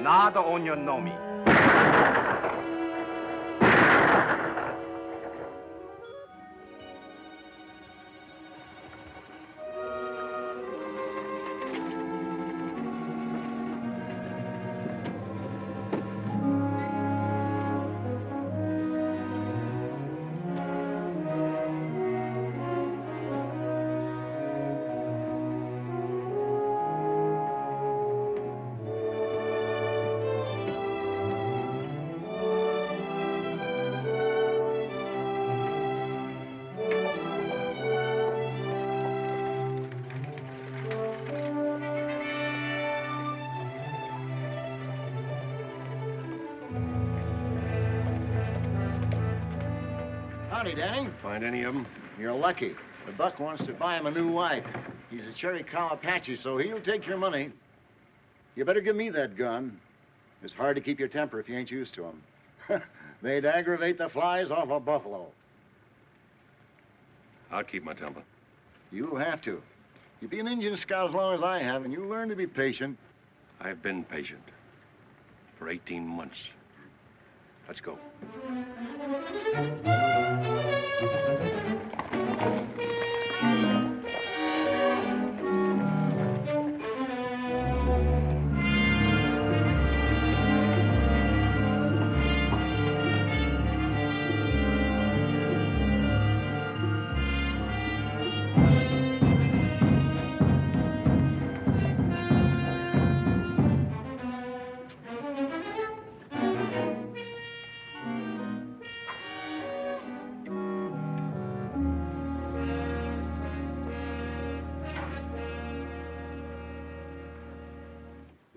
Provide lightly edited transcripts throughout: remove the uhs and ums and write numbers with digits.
Nada onyo nomi. Howdy, Danny. Find any of them? You're lucky. The buck wants to buy him a new wife. He's a cherry cow Apache, so he'll take your money. You better give me that gun. It's hard to keep your temper if you ain't used to them. They'd aggravate the flies off a buffalo. I'll keep my temper. You'll have to. You be an Indian scout as long as I have, and you learn to be patient. I've been patient for 18 months. Let's go.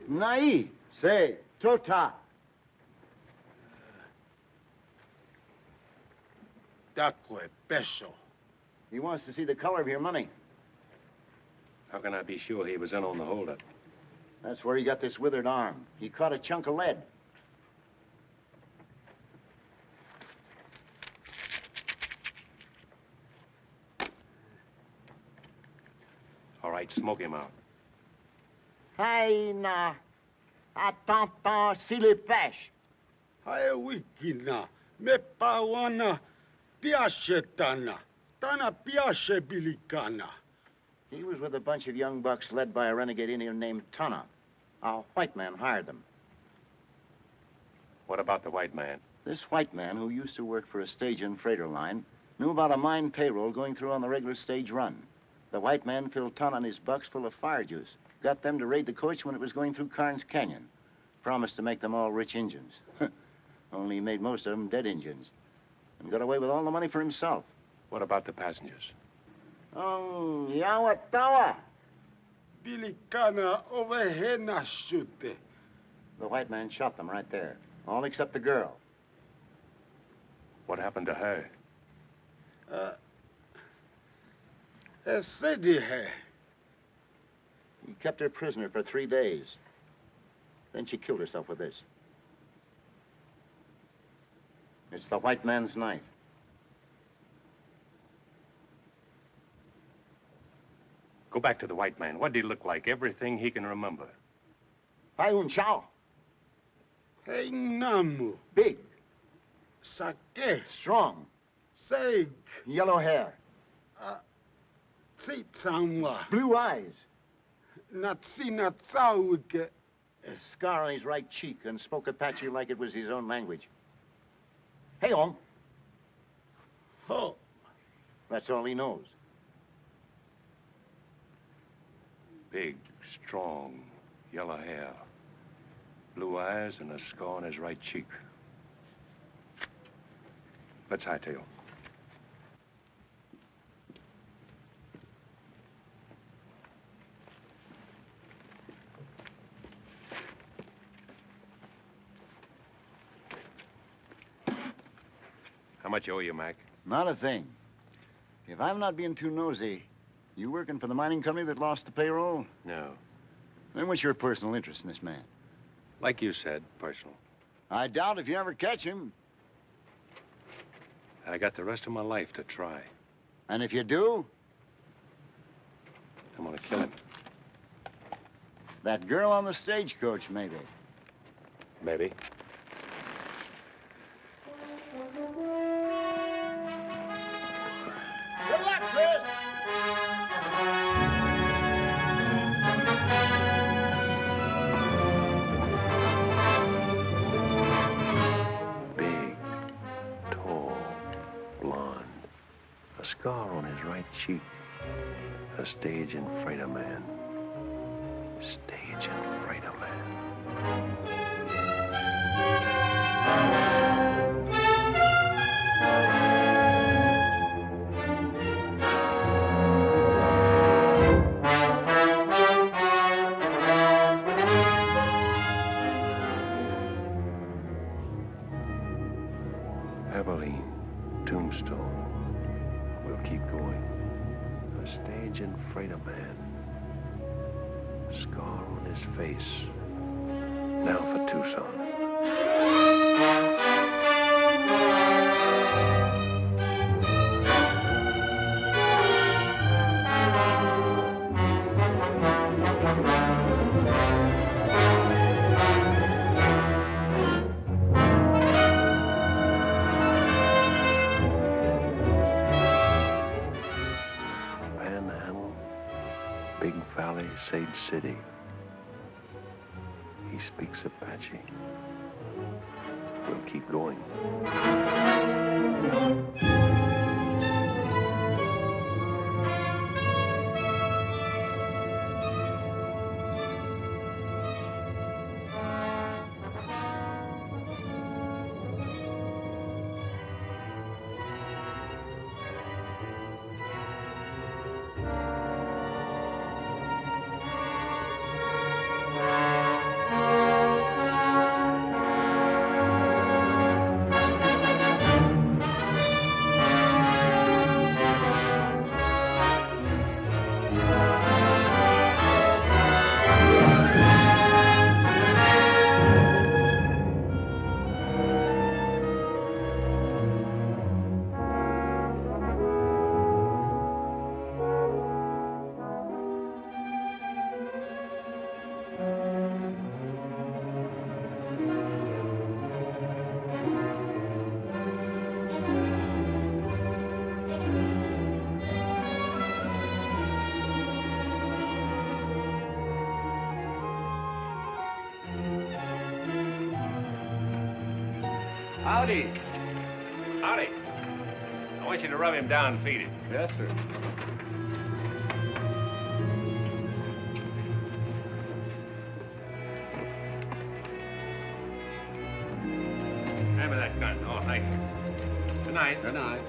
Nai, say, tota. Dacque peso. He wants to see the color of your money. How can I be sure he was in on the holdup? That's where he got this withered arm. He caught a chunk of lead. All right, smoke him out. Hey, na. Attends, s'il est pêche. Hae wikina. Me pawana. Piace tana. Tana piace bilicana. He was with a bunch of young bucks led by a renegade Indian named Tana. A white man hired them. What about the white man? This white man, who used to work for a stage and freighter line, knew about a mine payroll going through on the regular stage run. The white man filled Tana and his bucks full of fire juice. Got them to raid the coach when it was going through Carnes Canyon. Promised to make them all rich Injuns. Only he made most of them dead Injuns. And got away with all the money for himself. What about the passengers? Oh, Yawatawa. Bilicana ovehena shute. The white man shot them right there. All except the girl. What happened to her? Said he. He kept her prisoner for 3 days. Then she killed herself with this. It's the white man's knife. Go back to the white man. What did he look like? Everything he can remember. Hai un chow. Hey namu. Big. Sake. Strong. Seg. Yellow hair. Tsitsamwa. Blue eyes. Natsina tsauke. A scar on his right cheek and spoke Apache like it was his own language. Hey, Om. Ho. That's all he knows. Big, strong, yellow hair, blue eyes, and a scar on his right cheek. Let's hightail. How much owe you, Mac? Not a thing. If I'm not being too nosy, you working for the mining company that lost the payroll? No. Then what's your personal interest in this man? Like you said, personal. I doubt if you ever catch him. I got the rest of my life to try. And if you do? I'm gonna kill him. That girl on the stagecoach, maybe. Maybe. Good luck, Chris. Big, tall, blonde. A scar on his right cheek. A stage and freighter man. Stage and freighter man. Abilene, Tombstone. We'll keep going. A stage and freighter man. Scar on his face. Now for Tucson. Panhandle, Big Valley, Sage City. He speaks Apache. We'll keep going. Howdy. Howdy. I want you to rub him down and feed him. Yes, sir. Hand me that gun. Oh, thank you. Good night. Good night.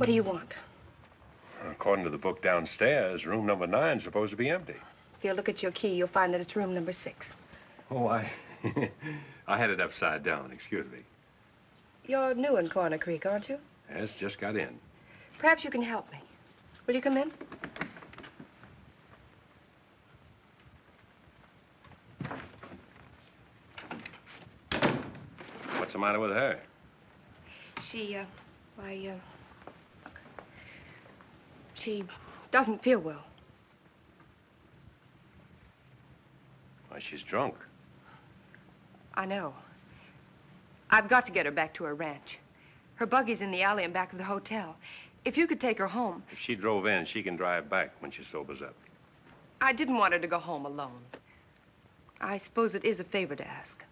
What do you want? According to the book downstairs, room number 9 is supposed to be empty. If you look at your key, you'll find that it's room number 6. Oh, I had it upside down. Excuse me. You're new in Corner Creek, aren't you? Yes, just got in. Perhaps you can help me. Will you come in? What's the matter with her? She doesn't feel well. Why, she's drunk. I know. I've got to get her back to her ranch. Her buggy's in the alley in back of the hotel. If you could take her home. If she drove in, she can drive back when she sobers up. I didn't want her to go home alone. I suppose it is a favor to ask.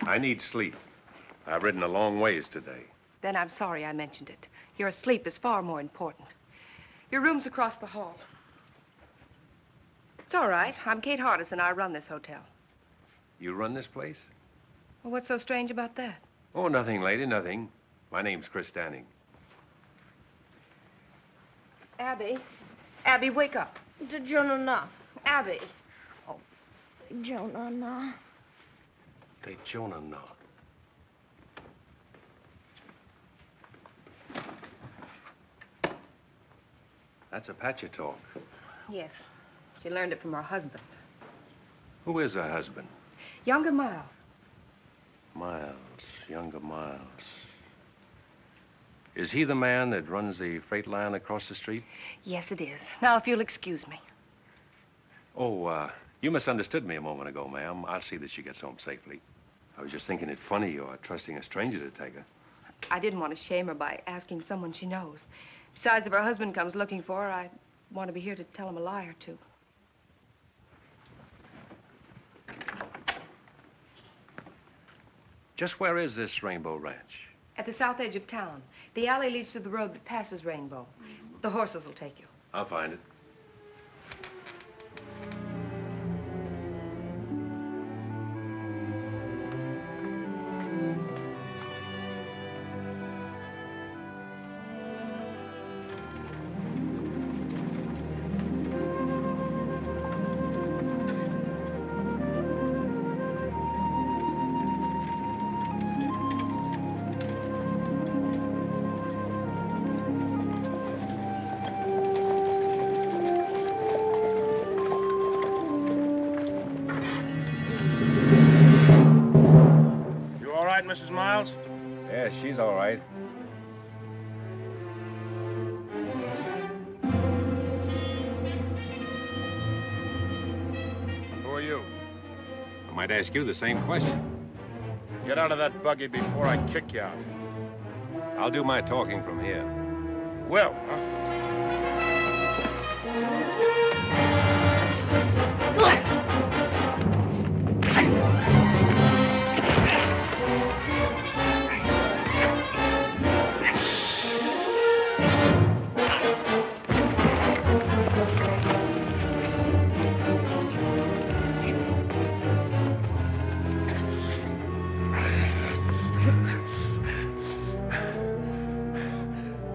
I need sleep. I've ridden a long ways today. Then I'm sorry I mentioned it. Your sleep is far more important. Your room's across the hall. It's all right. I'm Kate Hardison. I run this hotel. You run this place? Well, what's so strange about that? Oh, nothing, lady, nothing. My name's Chris Stanning. Abby. Abby, wake up. Jonah. Abby. Jonah. They Jonah now. That's Apache talk. Yes. She learned it from her husband. Who is her husband? Younger Miles. Miles, younger Miles. Is he the man that runs the freight line across the street? Yes, it is. Now, if you'll excuse me. Oh, you misunderstood me a moment ago, ma'am. I'll see that she gets home safely. I was just thinking it funny you're trusting a stranger to take her. I didn't want to shame her by asking someone she knows. Besides, if her husband comes looking for her, I want to be here to tell him a lie or two. Just where is this Rainbow Ranch? At the south edge of town. The alley leads to the road that passes Rainbow. The horses will take you. I'll find it. Mrs. Miles? Yeah, she's all right. Who are you? I might ask you the same question. Get out of that buggy before I kick you out. I'll do my talking from here. Will, huh?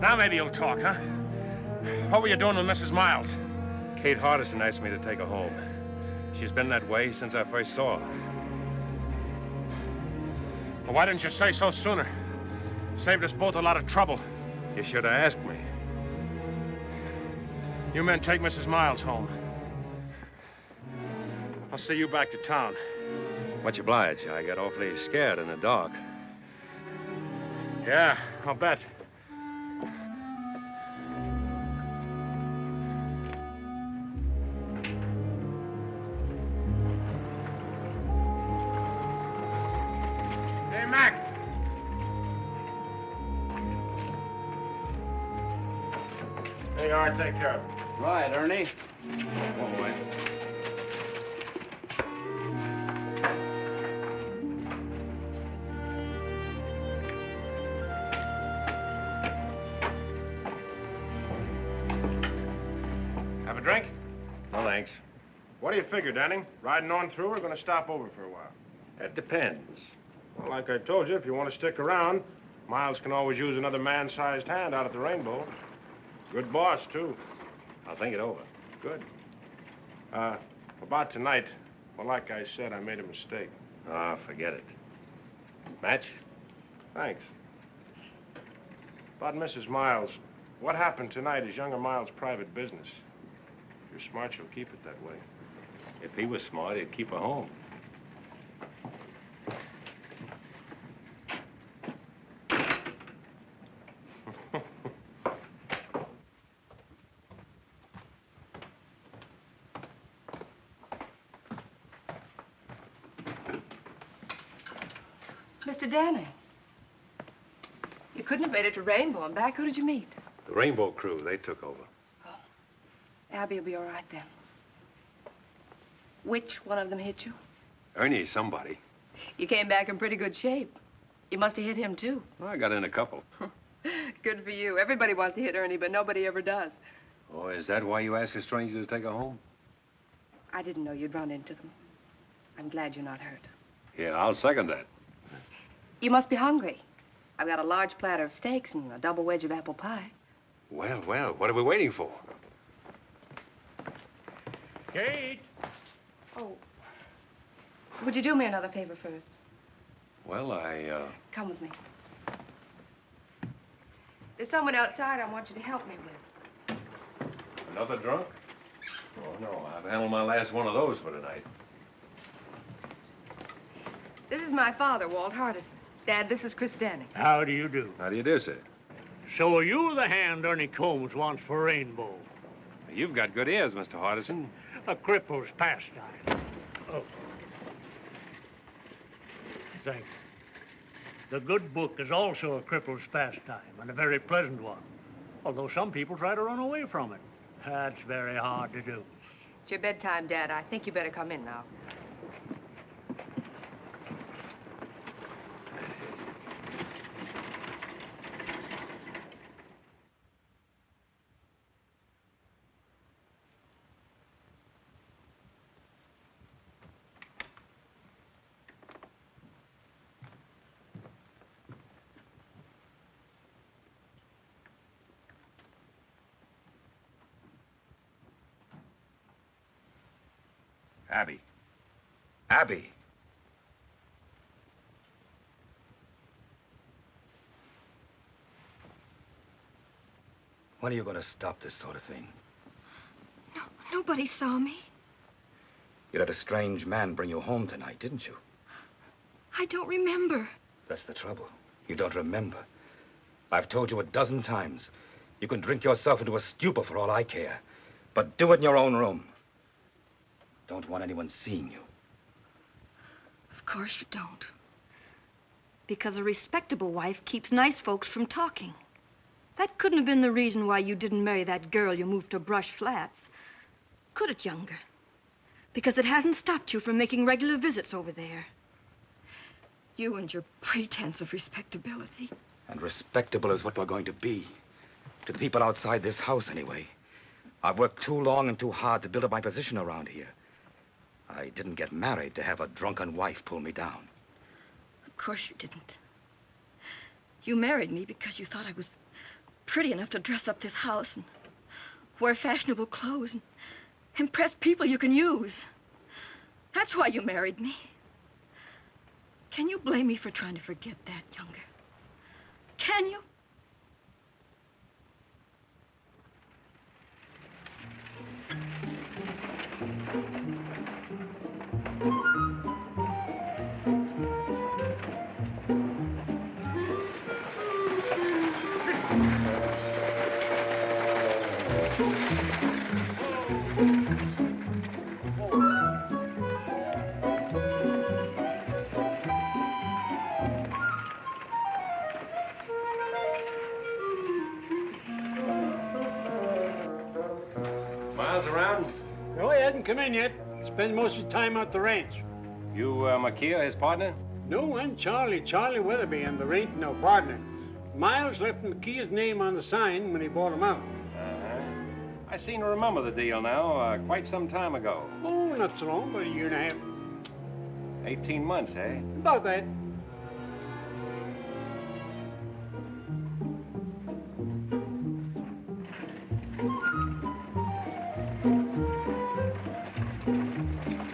Now maybe you'll talk, huh? What were you doing with Mrs. Miles? Kate Hardison asked me to take her home. She's been that way since I first saw her. Well, why didn't you say so sooner? Saved us both a lot of trouble. You should have asked me. You men take Mrs. Miles home. I'll see you back to town. Much obliged. I got awfully scared in the dark. Yeah, I'll bet. Hey, Mac. There you are. Take care of it. Right, Ernie. One way. Have a drink? No, thanks. What do you figure, Denning? Riding on through or going to stop over for a while? It depends. Well, like I told you, if you want to stick around, Miles can always use another man-sized hand out at the Rainbow. Good boss, too. I'll think it over. Good. About tonight, well, like I said, I made a mistake. Ah, forget it. Match? Thanks. About Mrs. Miles. What happened tonight is younger Miles' private business. If you're smart, you'll keep it that way. If he was smart, he'd keep her home. Mr. Danny. You couldn't have made it to Rainbow and back. Who did you meet? The Rainbow crew, they took over. Oh. Abby will be all right then. Which one of them hit you? Ernie, somebody. You came back in pretty good shape. You must have hit him, too. Well, I got in a couple. Good for you. Everybody wants to hit Ernie, but nobody ever does. Oh, is that why you asked a stranger to take her home? I didn't know you'd run into them. I'm glad you're not hurt. Yeah, I'll second that. You must be hungry. I've got a large platter of steaks and a double wedge of apple pie. Well, what are we waiting for? Kate! Oh. Would you do me another favor first? Well, Come with me. There's someone outside I want you to help me with. Another drunk? Oh, no, I've handled my last one of those for tonight. This is my father, Walt Hardison. Dad, this is Chris Danny. How do you do? How do you do, sir? So are you the hand Ernie Combs wants for Rainbow? You've got good ears, Mr. Hardison. A cripple's pastime. Oh. Thank you. The good book is also a cripple's pastime, and a very pleasant one. Although some people try to run away from it. That's very hard to do. It's your bedtime, Dad. I think you better come in now. Abby. Abby. When are you going to stop this sort of thing? No, nobody saw me. You had a strange man bring you home tonight, didn't you? I don't remember. That's the trouble. You don't remember. I've told you a dozen times. You can drink yourself into a stupor for all I care. But do it in your own room. Don't want anyone seeing you. Of course you don't. Because a respectable wife keeps nice folks from talking. That couldn't have been the reason why you didn't marry that girl you moved to Brush Flats. Could it, Younger? Because it hasn't stopped you from making regular visits over there. You and your pretense of respectability. And respectable is what we're going to be. To the people outside this house, anyway. I've worked too long and too hard to build up my position around here. I didn't get married to have a drunken wife pull me down. Of course you didn't. You married me because you thought I was pretty enough to dress up this house and wear fashionable clothes and impress people you can use. That's why you married me. Can you blame me for trying to forget that, Younger? Can you? Miles around? No, he hasn't come in yet. Spends most of his time out the ranch. You, Makia, his partner? No, and Charlie Weatherby, and there ain't no partner. Miles left McKee's name on the sign when he bought him out. Uh-huh. I seem to remember the deal now, quite some time ago. Oh, not so long, about a year and a half. 18 months, eh? About that.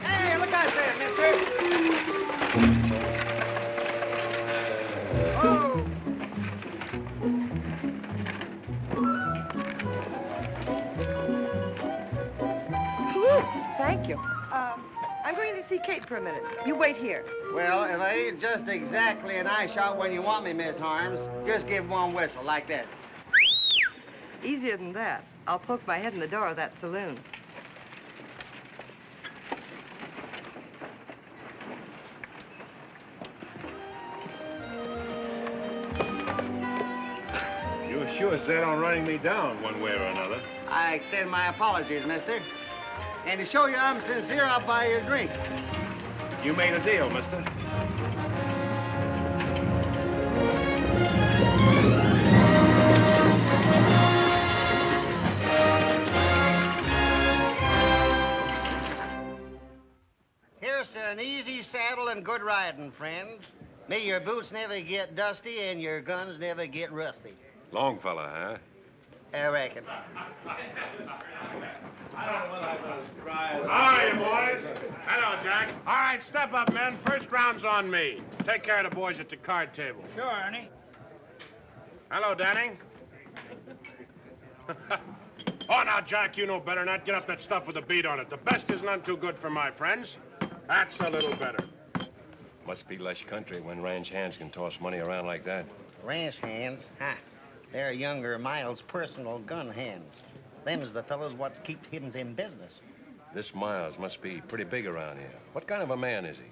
Hey, look out there, mister! Oh! I'm going to see Kate for a minute. You wait here. Well, if I ain't just exactly an eye shot when you want me, Miss Harms, just give one whistle like that. Easier than that. I'll poke my head in the door of that saloon. You're sure set on running me down one way or another. I extend my apologies, mister. And to show you I'm sincere, I'll buy you a drink. You made a deal, mister. Here's to an easy saddle and good riding, friend. May your boots never get dusty and your guns never get rusty. Long fella, huh? I reckon. All right, you boys. Hello, Jack. All right, step up, men. First round's on me. Take care of the boys at the card table. Sure, Ernie. Hello, Danny. Oh, now, Jack, you know better not get up that stuff with a beat on it. The best is none too good for my friends. That's a little better. Must be lush country when ranch hands can toss money around like that. Ranch hands? Ha! They're younger Miles' personal gun hands. Them's the fellows what's keep him in business. This Miles must be pretty big around here. What kind of a man is he?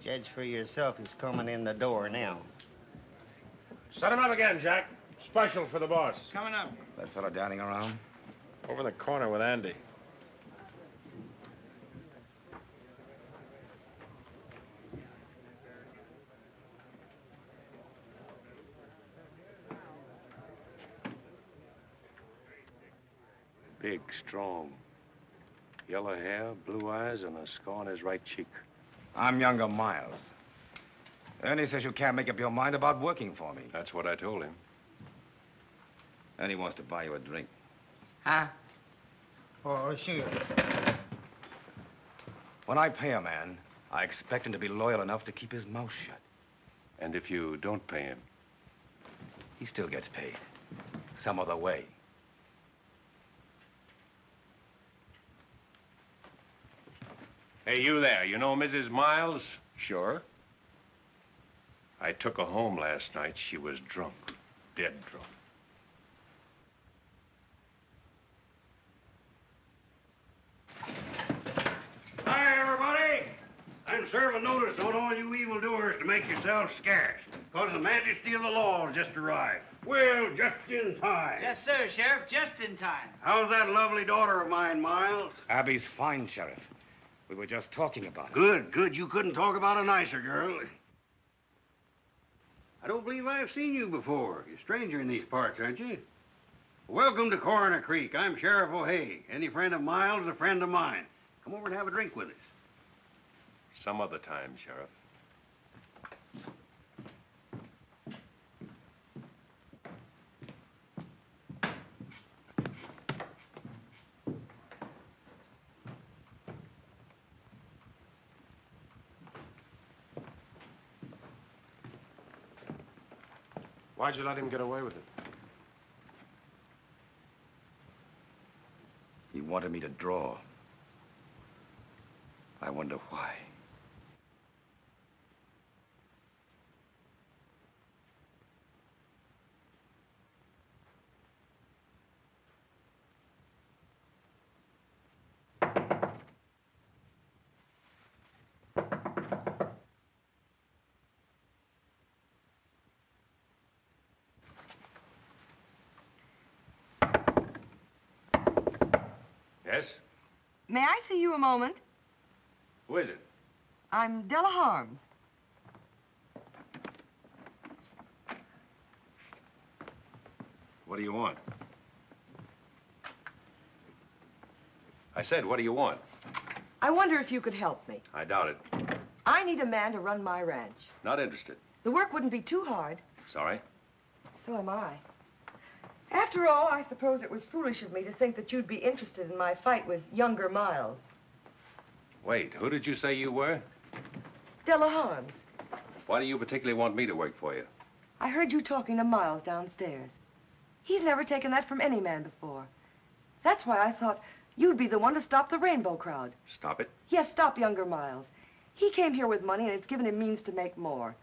Judge for yourself, he's coming in the door now. Set him up again, Jack. Special for the boss. Coming up. That fellow Downing around? Over in the corner with Andy. Big, strong. Yellow hair, blue eyes, and a scar on his right cheek. I'm younger Miles. Ernie says you can't make up your mind about working for me. That's what I told him. Ernie wants to buy you a drink. Huh? Oh, sure. When I pay a man, I expect him to be loyal enough to keep his mouth shut. And if you don't pay him? He still gets paid. Some other way. Hey, you there. You know Mrs. Miles? Sure. I took her home last night. She was drunk. Dead drunk. Hi, everybody. I'm serving notice on all you evildoers to make yourselves scarce, because the majesty of the law has just arrived. Well, just in time. Yes, sir, Sheriff, just in time. How's that lovely daughter of mine, Miles? Abby's fine, Sheriff. We were just talking about it. Good, good. You couldn't talk about a nicer girl. I don't believe I've seen you before. You're a stranger in these parts, aren't you? Welcome to Coroner Creek. I'm Sheriff O'Hay. Any friend of Miles is a friend of mine. Come over and have a drink with us. Some other time, Sheriff. Why'd you let him get away with it? He wanted me to draw. I wonder why. Yes? May I see you a moment? Who is it? I'm Della Harms. What do you want? I said, what do you want? I wonder if you could help me. I doubt it. I need a man to run my ranch. Not interested. The work wouldn't be too hard. Sorry? So am I. After all, I suppose it was foolish of me to think that you'd be interested in my fight with younger Miles. Wait, who did you say you were? Della Harms. Why do you particularly want me to work for you? I heard you talking to Miles downstairs. He's never taken that from any man before. That's why I thought You'd be the one to stop the rainbow crowd. Stop it? Yes, stop Younger Miles. He came here with money, and it's given him means to make more.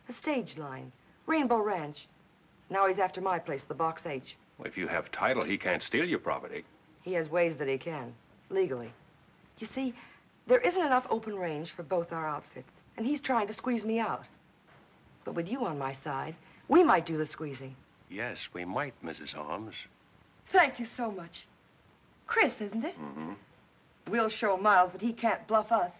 The stage line, Rainbow Ranch. Now he's after my place, the Box H. Well, if you have title, he can't steal your property. He has ways that he can, legally. You see, there isn't enough open range for both our outfits, and he's trying to squeeze me out. But with you on my side, we might do the squeezing. Yes, we might, Mrs. Holmes. Thank you so much. Chris, isn't it? Mm-hmm. We'll show Miles that he can't bluff us.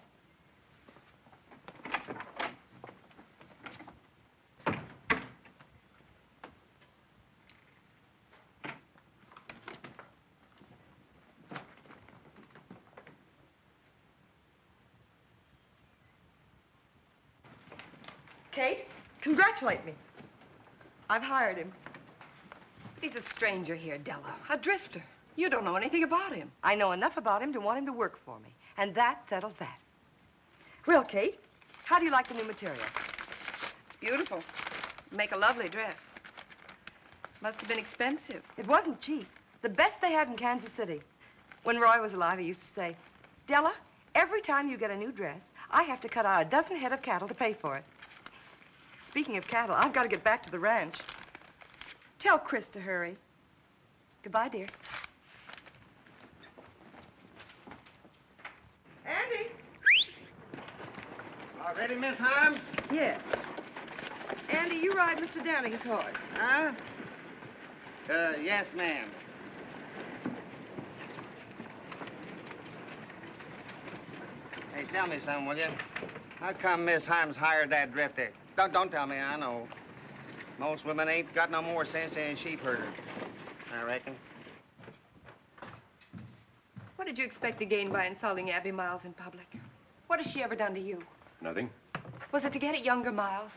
Kate, congratulate me. I've hired him. He's a stranger here, Della. A drifter. You don't know anything about him. I know enough about him to want him to work for me. And that settles that. Well, Kate, how do you like the new material? It's beautiful. Make a lovely dress. Must have been expensive. It wasn't cheap. The best they had in Kansas City. When Roy was alive, he used to say, Della, every time you get a new dress, I have to cut out a dozen head of cattle to pay for it. Speaking of cattle, I've got to get back to the ranch. Tell Chris to hurry. Goodbye, dear. Andy! All ready, Miss Holmes? Yes. Andy, you ride Mr. Danning's horse. Huh? Yes, ma'am. Hey, tell me something, will you? How come Miss Holmes hired that drifter? Don't tell me, I know. Most women ain't got no more sense than a sheep herder, I reckon. What did you expect to gain by insulting Abby Miles in public? What has she ever done to you? Nothing. Was it to get at Younger Miles?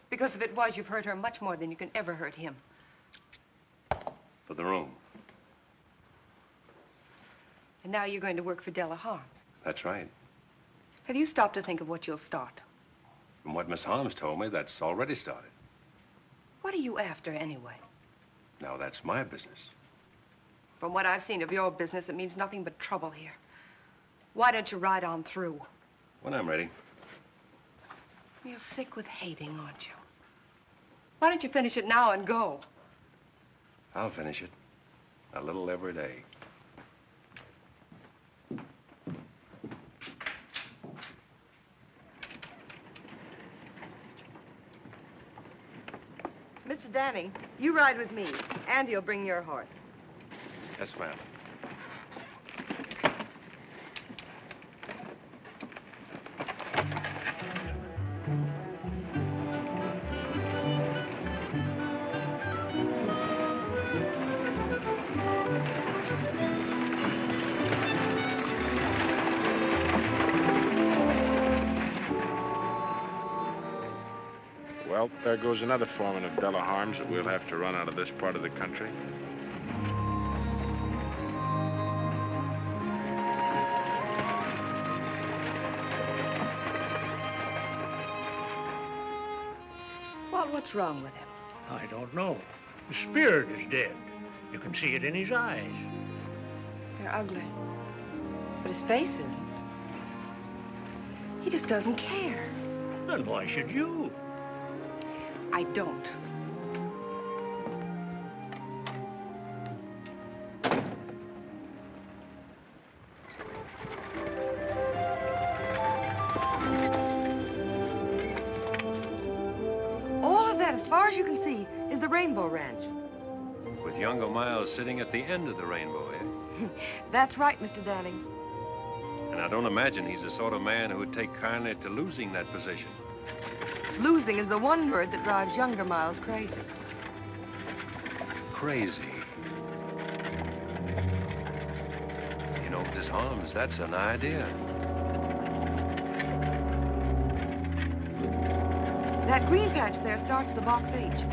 Because if it was, you've hurt her much more than you can ever hurt him. For the room. And now you're going to work for Della Harms. That's right. Have you stopped to think of what you'll start? From what Miss Holmes told me, that's already started. What are you after, anyway? Now, that's my business. From what I've seen of your business, it means nothing but trouble here. Why don't you ride on through? When I'm ready. You're sick with hating, aren't you? Why don't you finish it now and go? I'll finish it. A little every day. Mr. Danning, you ride with me. Andy'll bring your horse. Yes, ma'am. Well, there goes another foreman of Della Harms that we'll have to run out of this part of the country. Well, what's wrong with him? I don't know. The spirit is dead. You can see it in his eyes. They're ugly. But his face isn't. He just doesn't care. Then why should you? I don't. All of that, as far as you can see, is the Rainbow Ranch. With Younger Miles sitting at the end of the rainbow, eh? That's right, Mr. Danning. And I don't imagine he's the sort of man who would take kindly to losing that position. Losing is the one word that drives Younger Miles crazy. Crazy. You know, Mrs. Holmes, that's an idea. That green patch there starts at the Box H.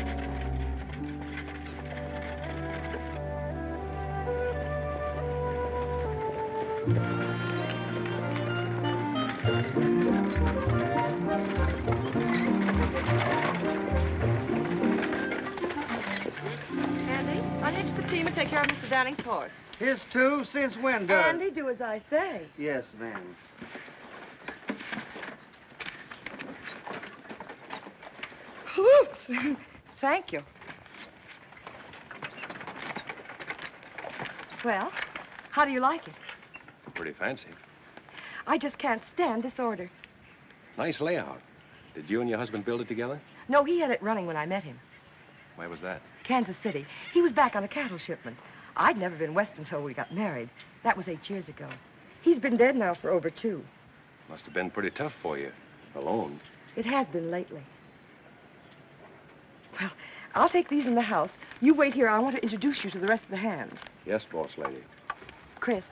Andy, our next hitch the team and take care of Mr. Danning's horse. His too? Since when, does? Andy, do as I say. Yes, ma'am. Oops. Thank you. Well, how do you like it? Pretty fancy. I just can't stand this order. Nice layout. Did you and your husband build it together? No, he had it running when I met him. Where was that? Kansas City. He was back on a cattle shipment. I'd never been west until we got married. That was 8 years ago. He's been dead now for over 2. Must have been pretty tough for you, alone. It has been lately. Well, I'll take these in the house. You wait here. I want to introduce you to the rest of the hands. Yes, boss lady. Chris,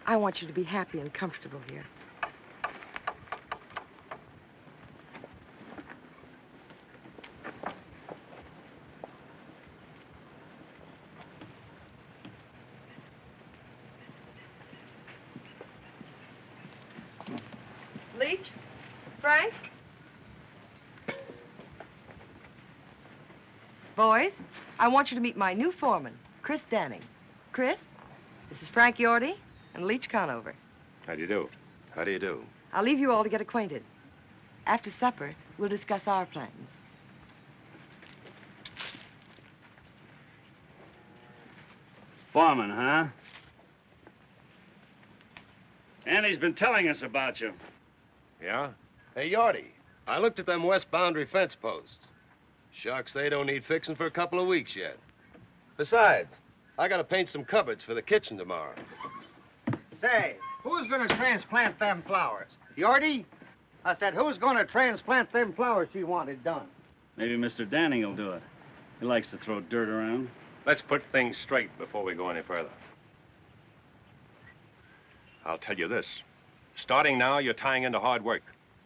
I want you to be happy and comfortable here. Leach? Frank? Boys, I want you to meet my new foreman, Chris Danning. Chris, this is Frank Yorty and Leach Conover. How do you do? How do you do? I'll leave you all to get acquainted. After supper, we'll discuss our plans. Foreman, huh? Andy's been telling us about you. Yeah? Hey, Yorty, I looked at them west boundary fence posts. Shucks, they don't need fixing for a couple of weeks yet. Besides, I gotta paint some cupboards for the kitchen tomorrow. Say, who's gonna transplant them flowers? Yorty? I said, who's gonna transplant them flowers she wanted done? Maybe Mr. Danning will do it. He likes to throw dirt around. Let's put things straight before we go any further. I'll tell you this. Starting now, you're tying into hard work.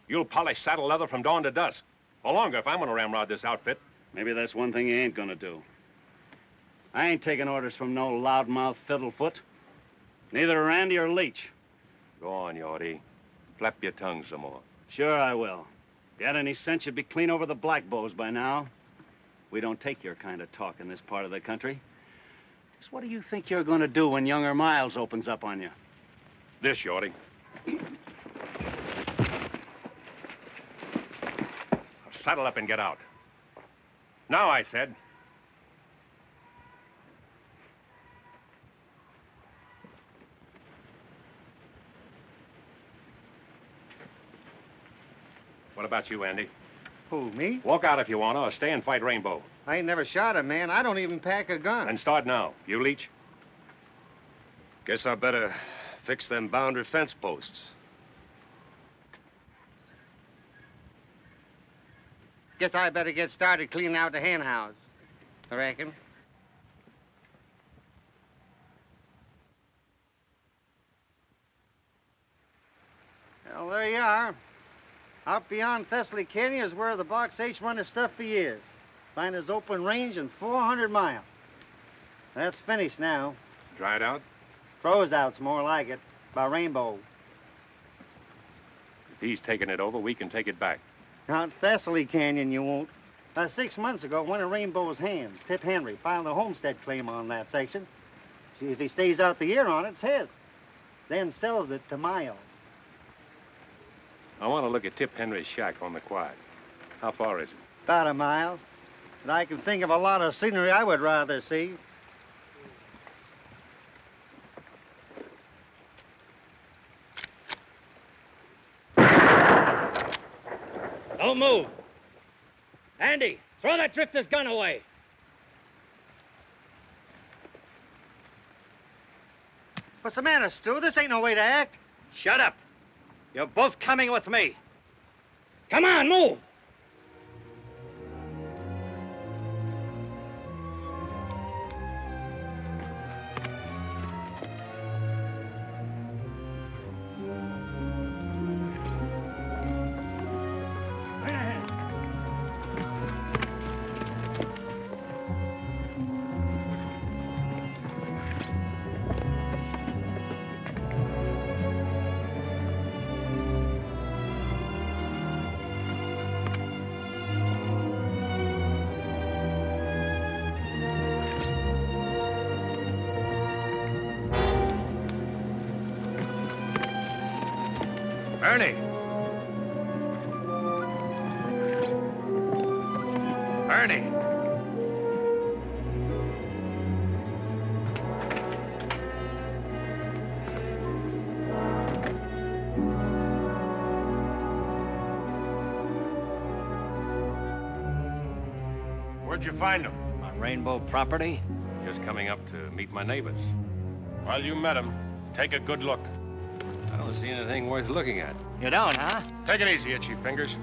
You'll polish saddle leather from dawn to dusk. Or longer if I'm gonna ramrod this outfit. Maybe that's one thing he ain't gonna do. I ain't taking orders from no loudmouth fiddlefoot. Neither Randy or Leach. Go on, Yorty. Flap your tongue some more. Sure I will. If you had any sense, you'd be clean over the black bows by now. We don't take your kind of talk in this part of the country. Just what do you think you're gonna do when younger Miles opens up on you? This, Yorty. Saddle up and get out. Now, I said. What about you, Andy? Who, me? Walk out if you want to, or stay and fight Rainbow. I ain't never shot a man. I don't even pack a gun. And start now. You, Leach? Guess I better fix them boundary fence posts. Guess I better get started cleaning out the hen house. I reckon. Well, there you are. Out beyond Thessaly Canyon is where the Box H run his stuff for years. Find his open range in 400 miles. That's finished now. Dried out? Froze out's more like it. By Rainbow. If he's taking it over, we can take it back. Out Thessaly Canyon, you won't. 6 months ago, one of Rainbow's hands, Tip Henry, filed a homestead claim on that section. See, if he stays out the year on it, it's his. Then sells it to Miles. I want to look at Tip Henry's shack on the quiet. How far is it? About a mile. But I can think of a lot of scenery I would rather see. Don't move. Andy, throw that drifter's gun away. What's the matter, Stu? This ain't no way to act. Shut up. You're both coming with me. Come on, move. Ernie! Ernie! Where'd you find him? On Rainbow property? Just coming up to meet my neighbors. Well, you met him. Take a good look. I don't see anything worth looking at. You don't, huh? Take it easy, Itchy Fingers.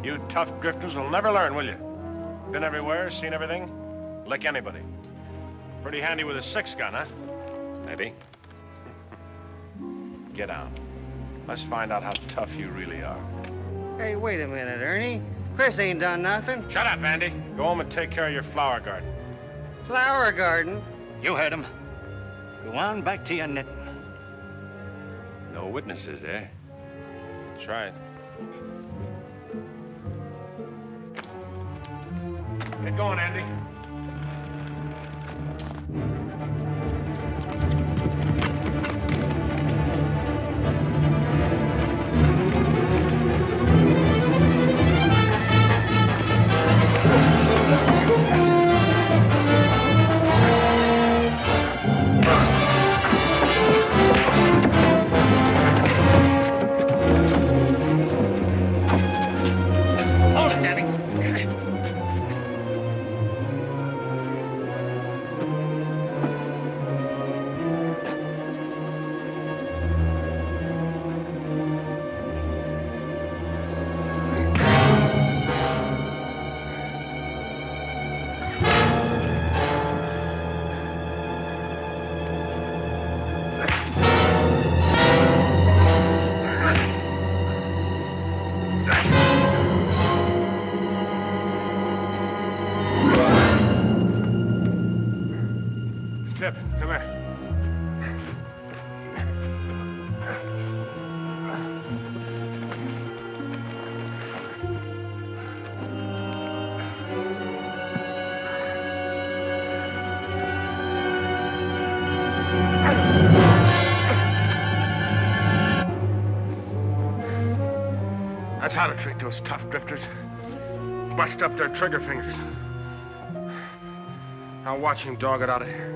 You tough drifters will never learn, will you? Been everywhere, seen everything? Lick anybody. Pretty handy with a 6-gun, huh? Maybe. Get out. Let's find out how tough you really are. Hey, wait a minute, Ernie. Chris ain't done nothing. Shut up, Andy. Go home and take care of your flower garden. Flower garden? You heard him. Go on back to your knitting. No witnesses, eh? That's right. Get going, Andy. Hold it, Danny. Tip, come here. That's how to treat those tough drifters. Bust up their trigger fingers. I'll watch him dog it out of here.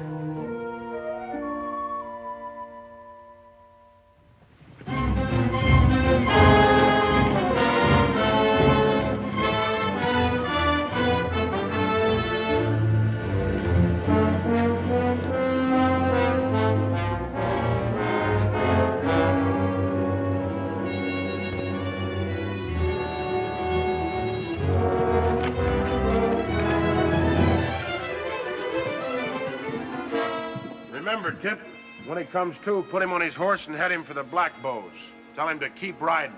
Remember, Tip, when he comes to, put him on his horse and head him for the Black Bows. Tell him to keep riding.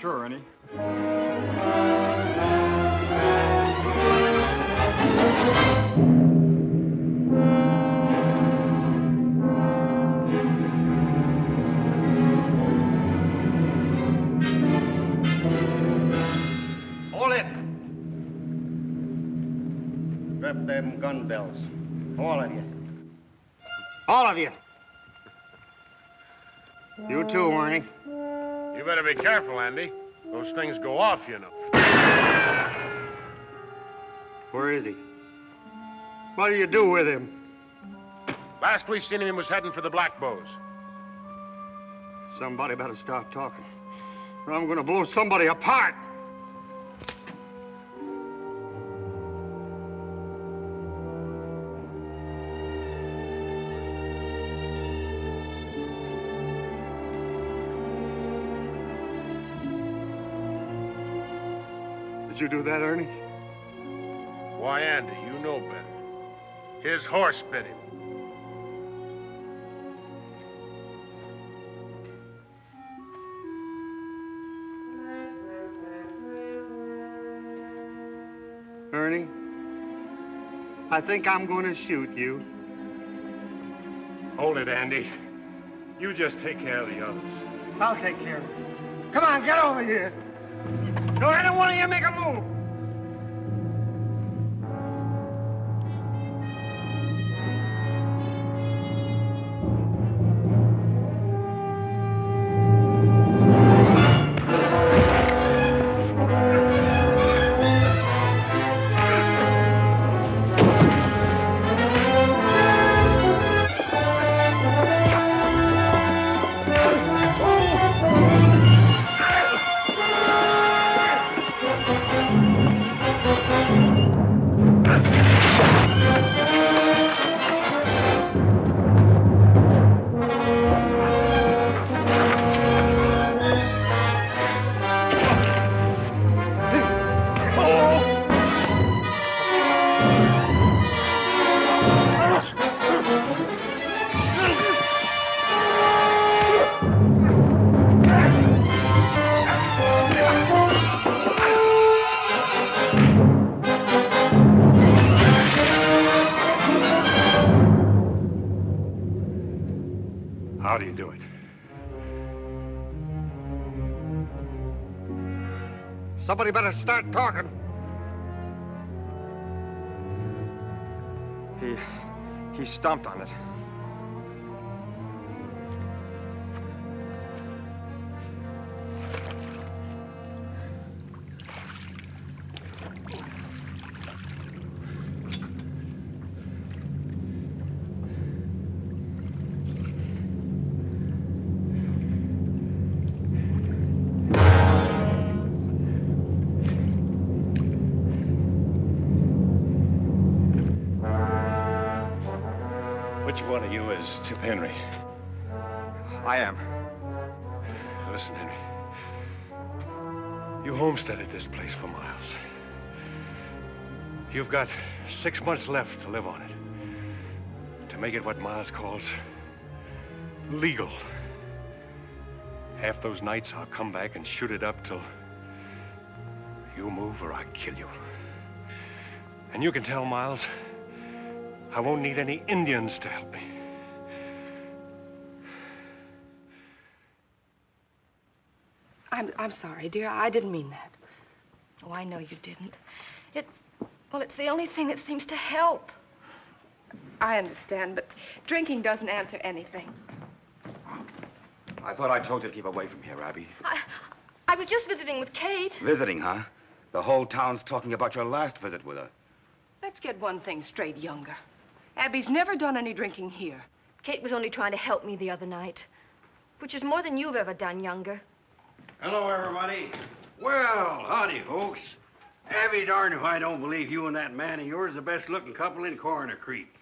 Sure, Ernie. Hold it. Strap them gun belts. All of you. All of you. You too, Ernie. You better be careful, Andy. Those things go off, you know. Where is he? What do you do with him? Last we seen him, he was heading for the Black Bows. Somebody better stop talking, or I'm gonna blow somebody apart. Did you do that, Ernie? Why, Andy, you know better. His horse bit him. Ernie, I think I'm going to shoot you. Hold it, Andy. You just take care of the others. I'll take care of it. Come on, get over here. Don't any one of you make a move. How do you do it? Somebody better start talking. He stomped on it. Which one of you is Tip Henry? I am. Listen, Henry. You homesteaded this place for Miles. You've got 6 months left to live on it. To make it what Miles calls legal. Half those nights I'll come back and shoot it up till you move or I kill you. And you can tell Miles I won't need any Indians to help me. I'm sorry, dear. I didn't mean that. Oh, I know you didn't. It's the only thing that seems to help. I understand, but drinking doesn't answer anything. I thought I told you to keep away from here, Abby. I was just visiting with Kate. Visiting, huh? The whole town's talking about your last visit with her. Let's get one thing straight, Younger. Abby's never done any drinking here. Kate was only trying to help me the other night, which is more than you've ever done, Younger. Hello, everybody. Well, howdy, folks. Abby, darn if I don't believe you and that man of yours are the best-looking couple in Coroner Creek.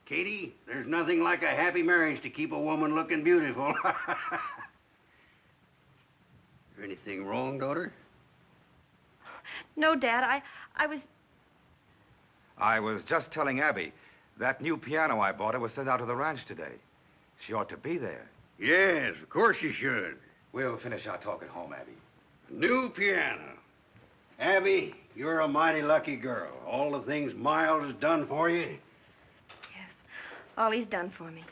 Katie, there's nothing like a happy marriage to keep a woman looking beautiful. Is there anything wrong, daughter? No, Dad, I was just telling Abby, that new piano I bought her was sent out to the ranch today. She ought to be there. Yes, of course you should. We'll finish our talk at home, Abby. New piano. Abby, you're a mighty lucky girl. All the things Miles has done for you. Yes, all he's done for me.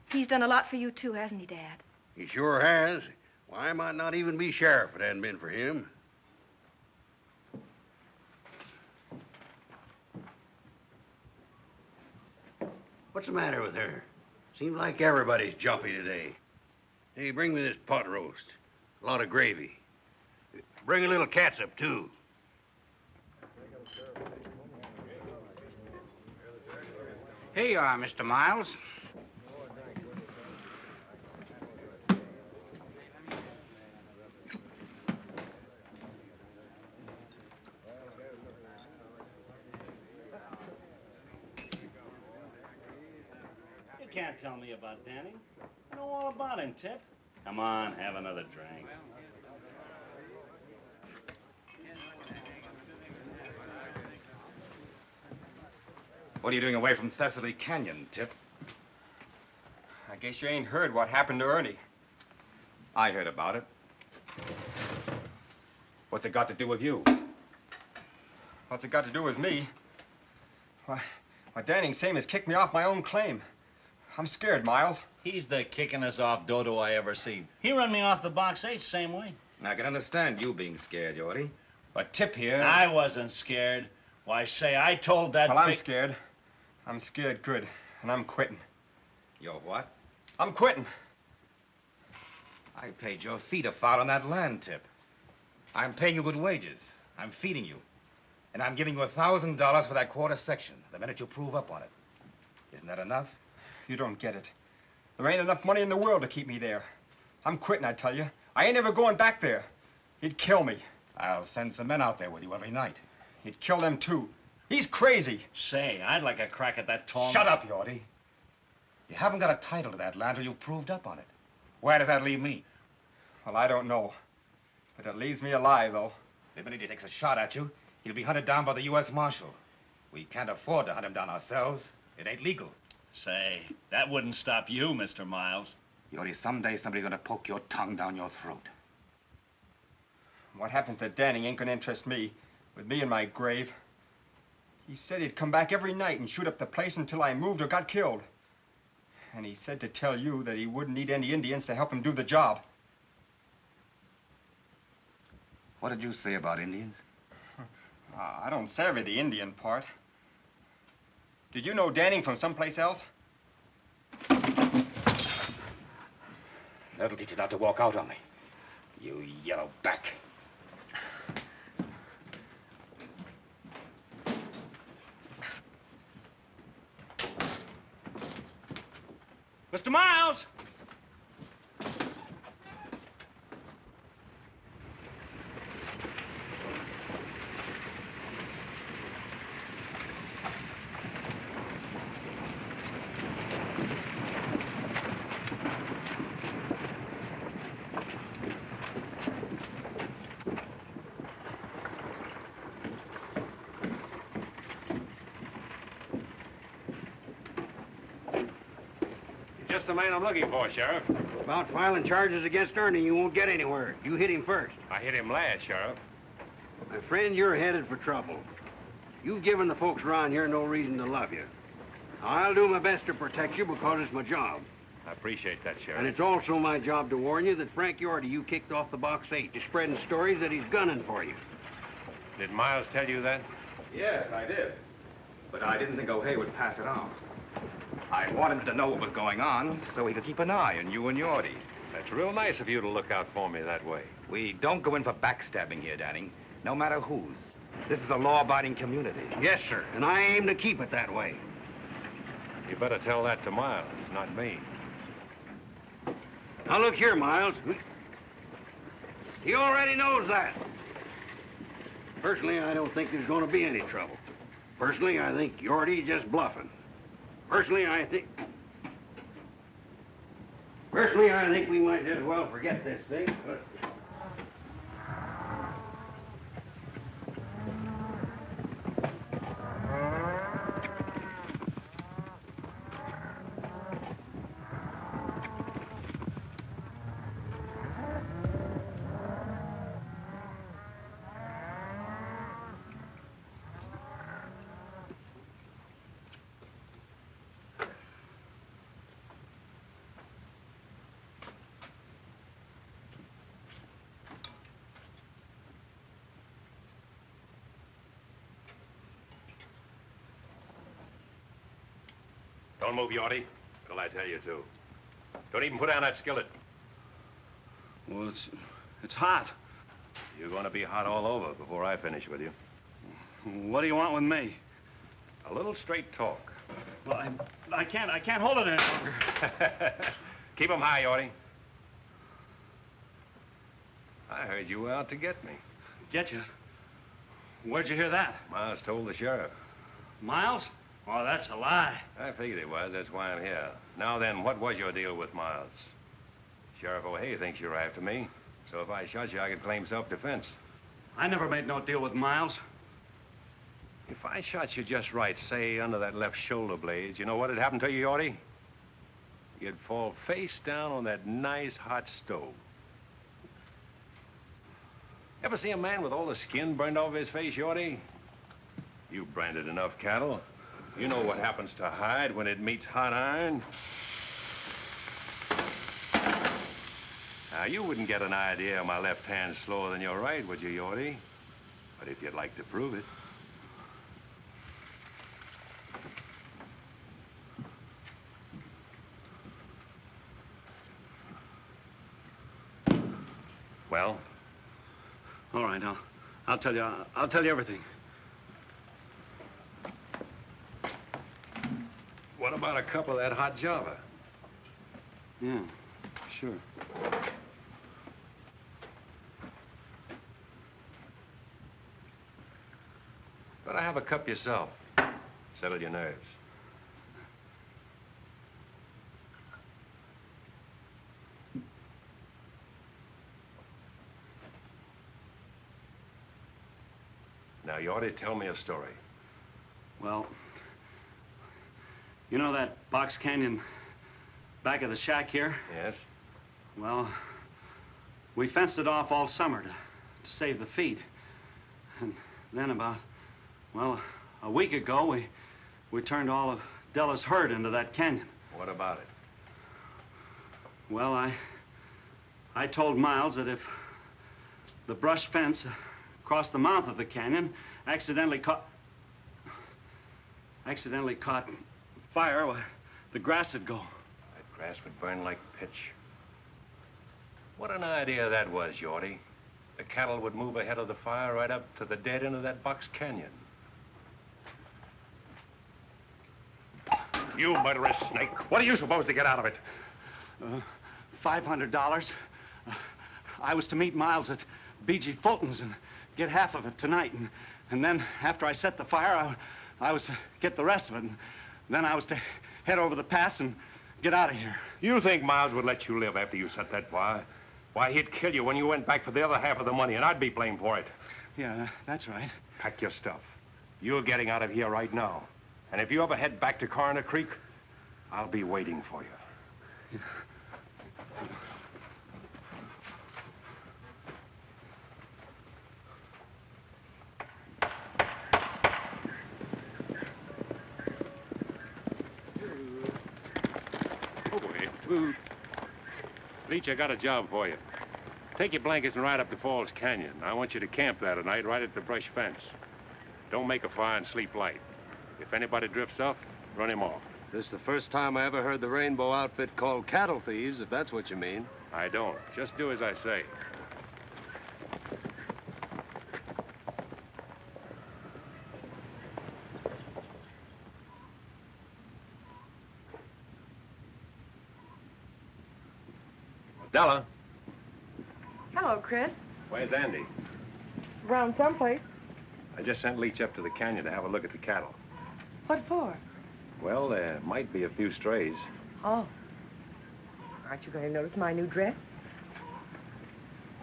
He's done a lot for you, too, hasn't he, Dad? He sure has. Why, I might not even be sheriff if it hadn't been for him. What's the matter with her? Seems like everybody's jumpy today. Hey, bring me this pot roast. A lot of gravy. Bring a little catsup, too. Here you are, Mr. Miles. You can't tell me about Danny. I know all about him, Tip. Come on, have another drink. What are you doing away from Thessaly Canyon, Tip? I guess you ain't heard what happened to Ernie. I heard about it. What's it got to do with you? What's it got to do with me? Why, Danning same as kicked me off my own claim. I'm scared, Miles. He's the kickingest off dodo I ever seen. He run me off the box 8 same way. I can understand you being scared, Yorty. But Tip here... I wasn't scared. Why, say, I told that Well, I'm scared. I'm scared good, and I'm quitting. You're what? I'm quitting. I paid your fee to file on that land, Tip. I'm paying you good wages. I'm feeding you. And I'm giving you $1,000 for that quarter section the minute you prove up on it. Isn't that enough? You don't get it. There ain't enough money in the world to keep me there. I'm quitting, I tell you. I ain't ever going back there. He'd kill me. I'll send some men out there with you every night. He'd kill them, too. He's crazy. Say, I'd like a crack at that tall... Shut up, Yorty. You haven't got a title to that land till you've proved up on it. Where does that leave me? Well, I don't know. But it leaves me alive, though. The minute he takes a shot at you, he'll be hunted down by the U.S. Marshal. We can't afford to hunt him down ourselves. It ain't legal. Say, that wouldn't stop you, Mr. Miles. Yorty, someday somebody's gonna poke your tongue down your throat. What happens to Danning ain't gonna interest me. With me in my grave. He said he'd come back every night and shoot up the place until I moved or got killed. And he said to tell you that he wouldn't need any Indians to help him do the job. What did you say about Indians? I don't savvy the Indian part. Did you know Danning from someplace else? That'll teach you not to walk out on me. You yellow back. Mr. Miles! Just the man I'm looking for, Sheriff. About filing charges against Ernie, you won't get anywhere. You hit him first. I hit him last, Sheriff. My friend, you're headed for trouble. You've given the folks around here no reason to love you. I'll do my best to protect you because it's my job. I appreciate that, Sheriff. And it's also my job to warn you that Frank Yorty you kicked off the Box 8 to spreading stories that he's gunning for you. Did Miles tell you that? Yes, I did. But I didn't think O'Hay would pass it on. I wanted him to know what was going on so he could keep an eye on you and Yorty. That's real nice of you to look out for me that way. We don't go in for backstabbing here, Danning, no matter whose. This is a law-abiding community. Yes, sir, and I aim to keep it that way. You better tell that to Miles, not me. Now look here, Miles. He already knows that. Personally, I don't think there's going to be any trouble. Personally, I think Yorty's just bluffing. Personally, I think we might as well forget this thing. But... Don't move, Yorty, till I tell you to. Don't even put down that skillet. Well, it's hot. You're going to be hot all over before I finish with you. What do you want with me? A little straight talk. Well, I can't hold it any longer. Keep 'em high, Yorty. I heard you were out to get me. Get you? Where'd you hear that? Miles told the sheriff. Miles? Oh, that's a lie. I figured it was. That's why I'm here. Now then, what was your deal with Miles? Sheriff O'Hay thinks you're after me. So if I shot you, I could claim self-defense. I never made no deal with Miles. If I shot you just right, say under that left shoulder blade, you know what'd happen to you, Yorty? You'd fall face down on that nice hot stove. Ever see a man with all the skin burned off his face, Yorty? You branded enough cattle. You know what happens to hide when it meets hot iron. Now, you wouldn't get an idea my left hand's slower than your right, would you, Yorty? But if you'd like to prove it. Well? All right, I'll tell you everything. What about a cup of that hot Java? Yeah, sure. Better have a cup yourself. Settle your nerves. Now, you ought to tell me a story. Well, you know that box canyon back of the shack here? Yes. Well, we fenced it off all summer to save the feed. And then about, well, a week ago, we turned all of Della's herd into that canyon. What about it? Well, I told Miles that if the brush fence across the mouth of the canyon accidentally caught fire, well, the grass would go. That grass would burn like pitch. What an idea that was, Yorty. The cattle would move ahead of the fire right up to the dead end of that box canyon. You murderous snake. What are you supposed to get out of it? $500. I was to meet Miles at B.G. Fulton's and get half of it tonight. And then after I set the fire, I was to get the rest of it. And then I was to head over the pass and get out of here. You think Miles would let you live after you set that fire? Why, he'd kill you when you went back for the other half of the money, and I'd be blamed for it. Yeah, that's right. Pack your stuff. You're getting out of here right now. And if you ever head back to Coroner Creek, I'll be waiting for you. Leach, I got a job for you. Take your blankets and ride up to Falls Canyon. I want you to camp there tonight right at the brush fence. Don't make a fire and sleep light. If anybody drifts off, run him off. This is the first time I ever heard the Rainbow outfit called cattle thieves, if that's what you mean. I don't. Just do as I say. Della. Hello, Chris. Where's Andy? Around someplace. I just sent Leach up to the canyon to have a look at the cattle. What for? Well, there might be a few strays. Oh. Aren't you going to notice my new dress?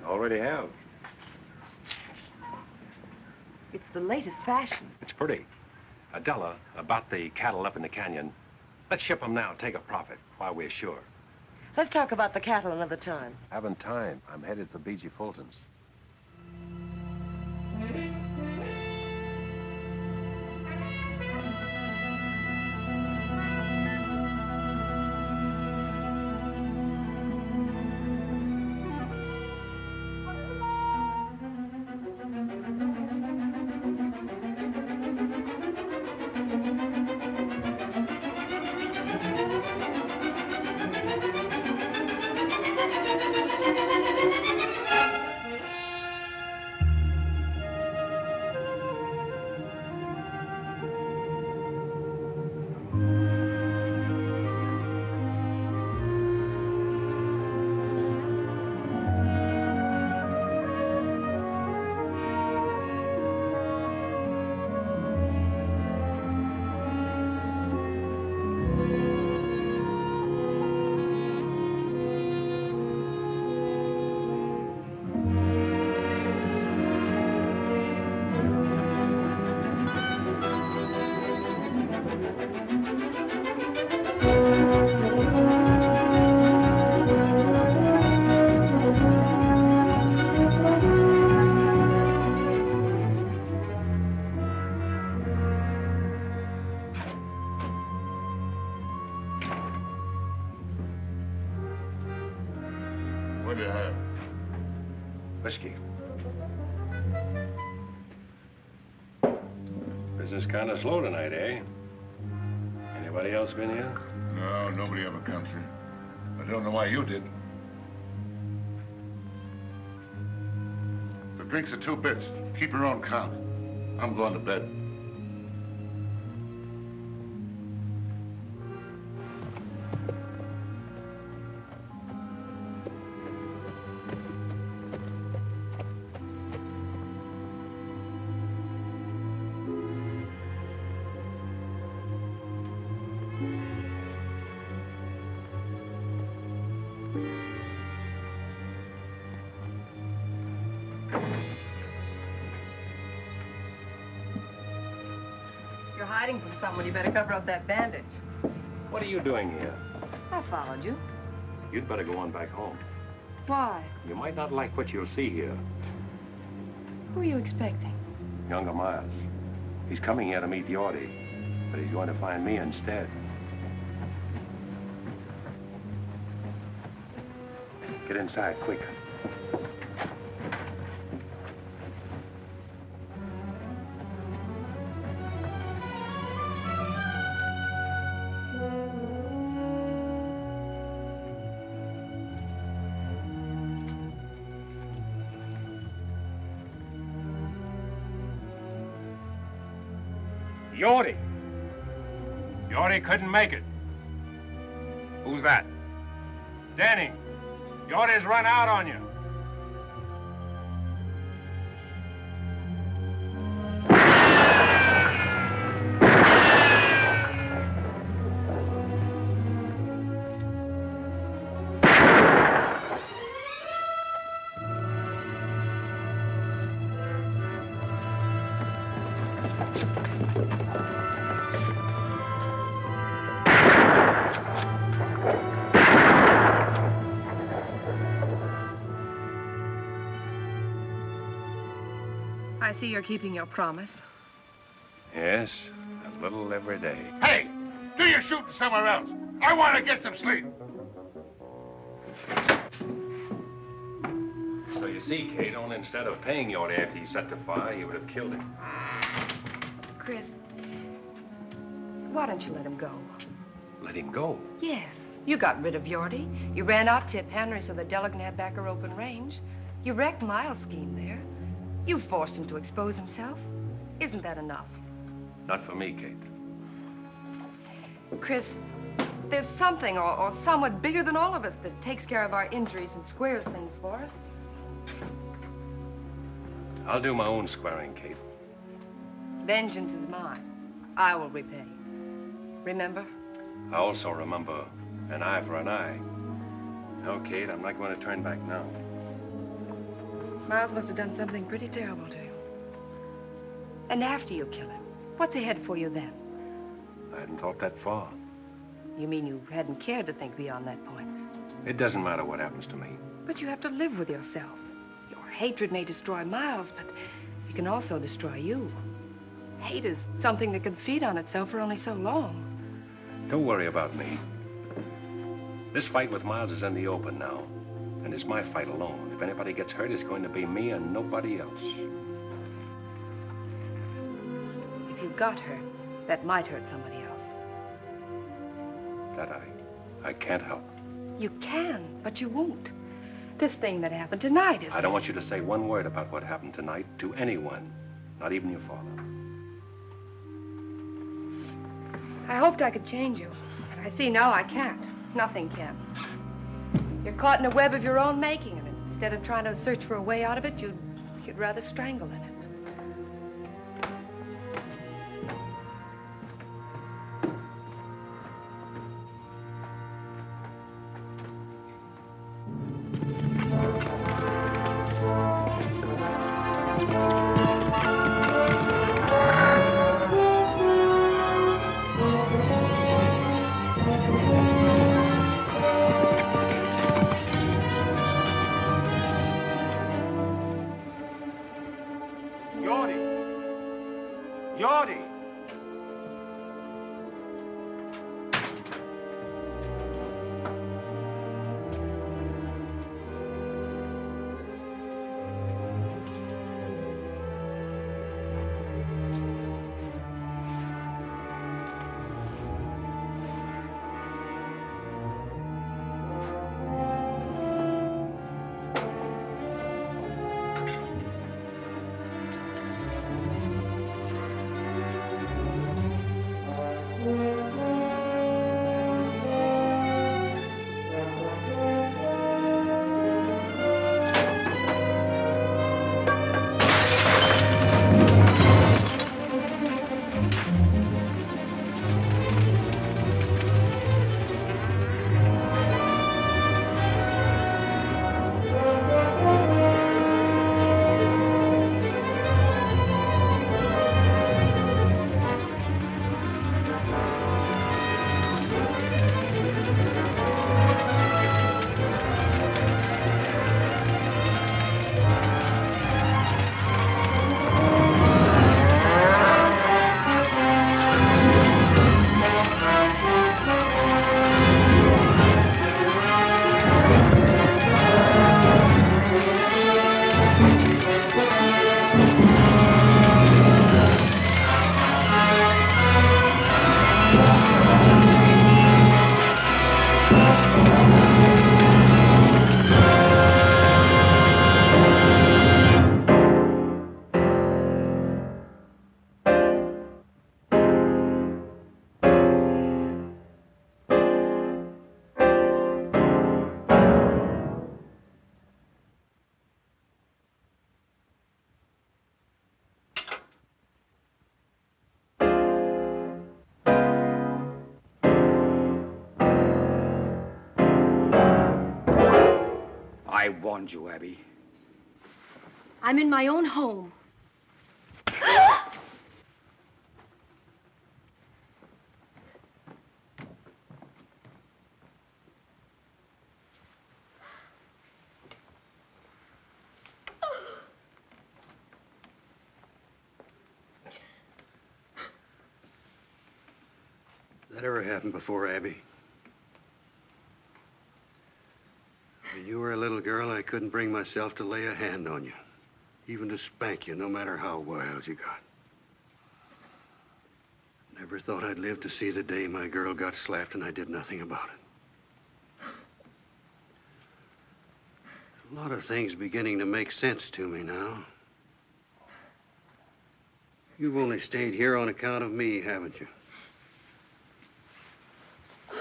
Already have. It's the latest fashion. It's pretty. Della, about the cattle up in the canyon, let's ship them now, take a profit, while we're sure. Let's talk about the cattle another time. Haven't time. I'm headed for B.G. Fulton's. What do you have? Whiskey. Business kind of slow tonight, eh? Anybody else been here? No, nobody ever comes here. I don't know why you did. The drinks are 2 bits. Keep your own count. I'm going to bed. You're hiding from someone. You better cover up that bandage. What are you doing here? I followed you. You'd better go on back home. Why? You might not like what you'll see here. Who are you expecting? Younger Miles. He's coming here to meet Yorty, but he's going to find me instead. Get inside, quick. Yorty. Yorty couldn't make it. Who's that? Danny, Yorty's run out on you. I see you're keeping your promise. Yes, a little every day. Hey, do your shooting somewhere else. I want to get some sleep. So you see, Kate, only instead of paying Yorty after he set the fire, he would have killed him. Chris, why don't you let him go? Let him go. Yes, you got rid of Yorty. You ran out Tip Henry so that Della can have back her open range. You wrecked Miles' scheme there. You forced him to expose himself. Isn't that enough? Not for me, Kate. Chris, there's something or someone bigger than all of us that takes care of our injuries and squares things for us. I'll do my own squaring, Kate. Vengeance is mine. I will repay. Remember? I also remember an eye for an eye. No, Kate, I'm not going to turn back now. Miles must have done something pretty terrible to you. And after you kill him, what's ahead for you then? I hadn't thought that far. You mean you hadn't cared to think beyond that point? It doesn't matter what happens to me. But you have to live with yourself. Your hatred may destroy Miles, but it can also destroy you. Hate is something that can feed on itself for only so long. Don't worry about me. This fight with Miles is in the open now. And it's my fight alone. If anybody gets hurt, it's going to be me and nobody else. If you got hurt, that might hurt somebody else. That I can't help. You can, but you won't. This thing that happened tonight is... I don't want you to say one word about what happened tonight to anyone, not even your father. I hoped I could change you, but I see now I can't. Nothing can. You're caught in a web of your own making, and instead of trying to search for a way out of it, you'd rather strangle in it. I warned you, Abby. I'm in my own home. That ever happened before, Abby? When you were a little girl, I couldn't bring myself to lay a hand on you, even to spank you, no matter how wild you got. Never thought I'd live to see the day my girl got slapped and I did nothing about it. A lot of things beginning to make sense to me now. You've only stayed here on account of me, haven't you?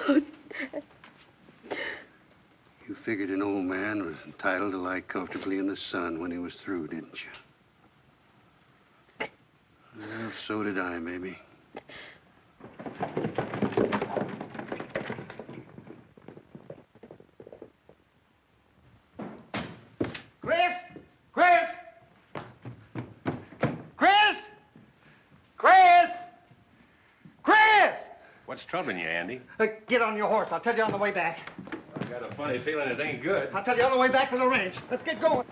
Oh, Dad. You figured an old man was entitled to lie comfortably in the sun when he was through, didn't you? Well, so did I, maybe. Chris! Chris! Chris! Chris! Chris! What's troubling you, Andy? Get on your horse. I'll tell you on the way back. I've got a funny feeling it ain't good. I'll tell you on the way back to the ranch. Let's get going.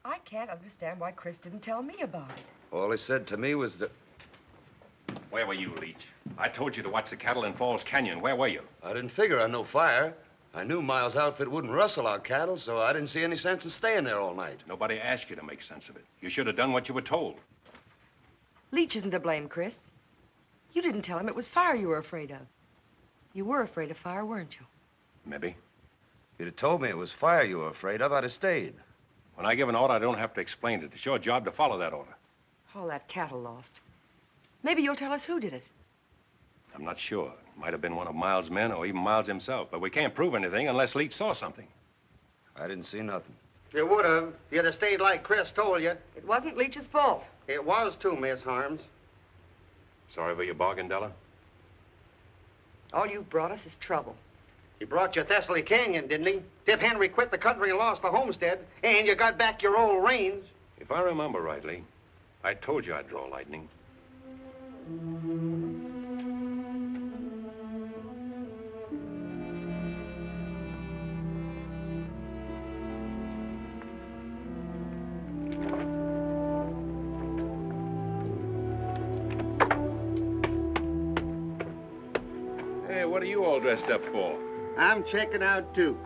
I can't understand why Chris didn't tell me about it. All he said to me was that... Where were you, Leach? I told you to watch the cattle in Falls Canyon. Where were you? I didn't figure on no fire. I knew Miles' outfit wouldn't rustle our cattle, so I didn't see any sense in staying there all night. Nobody asked you to make sense of it. You should have done what you were told. Leach isn't to blame, Chris. You didn't tell him it was fire you were afraid of. You were afraid of fire, weren't you? Maybe. If you'd have told me it was fire you were afraid of, I'd have stayed. When I give an order, I don't have to explain it. It's your job to follow that order. All that cattle lost. Maybe you'll tell us who did it. I'm not sure. It might have been one of Miles' men or even Miles himself, but we can't prove anything unless Leach saw something. I didn't see nothing. You would have. You'd have stayed like Chris told you. It wasn't Leach's fault. It was too, Miss Harms. Sorry for your bargain, Della? All you brought us is trouble. He brought you Thessaly Canyon, didn't he? Tip Henry quit the country and lost the homestead, and you got back your old reins. If I remember rightly, I told you I'd draw lightning. Hey, what are you all dressed up for? I'm checking out, too.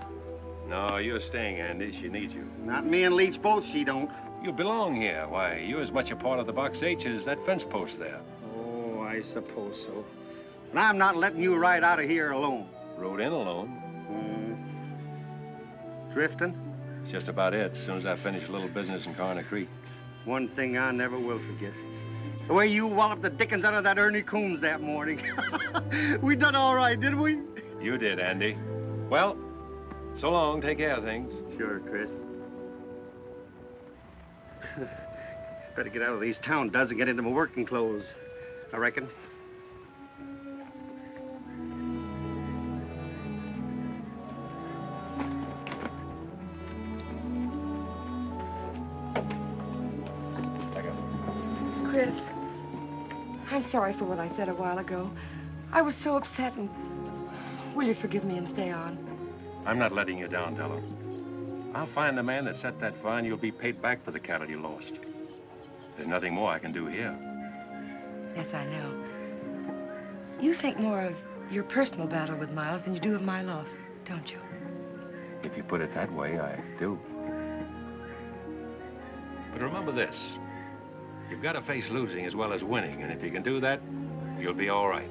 No, you're staying, Andy. She needs you. Not me and Leach both, she don't. You belong here. Why, you're as much a part of the Box H as that fence post there. Oh, I suppose so. And I'm not letting you ride out of here alone. Rode in alone. Drifting? It's just about it. As soon as I finish a little business in Corner Creek. One thing I never will forget. The way you walloped the dickens out of that Ernie Coombs that morning. We done all right, didn't we? You did, Andy. Well, so long. Take care of things. Sure, Chris. Better get out of these town duds and get into my working clothes, I reckon. Chris, I'm sorry for what I said a while ago. I was so upset, and will you forgive me and stay on? I'm not letting you down, Della. I'll find the man that set that fire, and you'll be paid back for the cattle you lost. There's nothing more I can do here. Yes, I know. You think more of your personal battle with Miles than you do of my loss, don't you? If you put it that way, I do. But remember this. You've got to face losing as well as winning, and if you can do that, you'll be all right.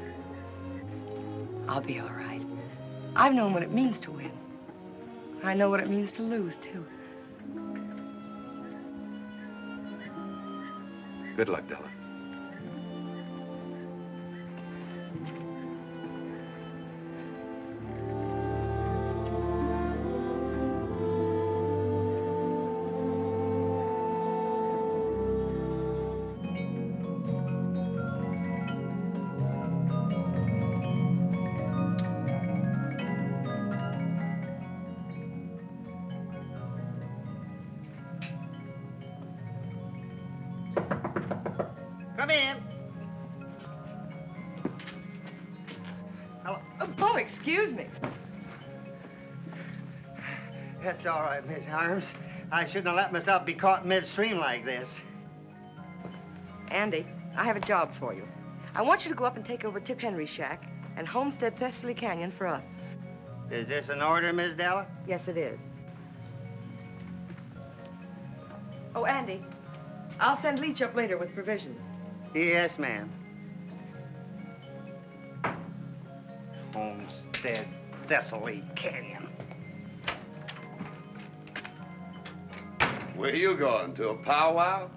I'll be all right. I've known what it means to win. I know what it means to lose, too. Good luck, Della. Come in. Oh, excuse me. That's all right, Miss Harms. I shouldn't have let myself be caught midstream like this. Andy, I have a job for you. I want you to go up and take over Tip Henry's shack and homestead Thessaly Canyon for us. Is this an order, Miss Della? Yes, it is. Oh, Andy, I'll send Leach up later with provisions. Yes, ma'am. Homestead Thessaly Canyon. Where you going? To a powwow?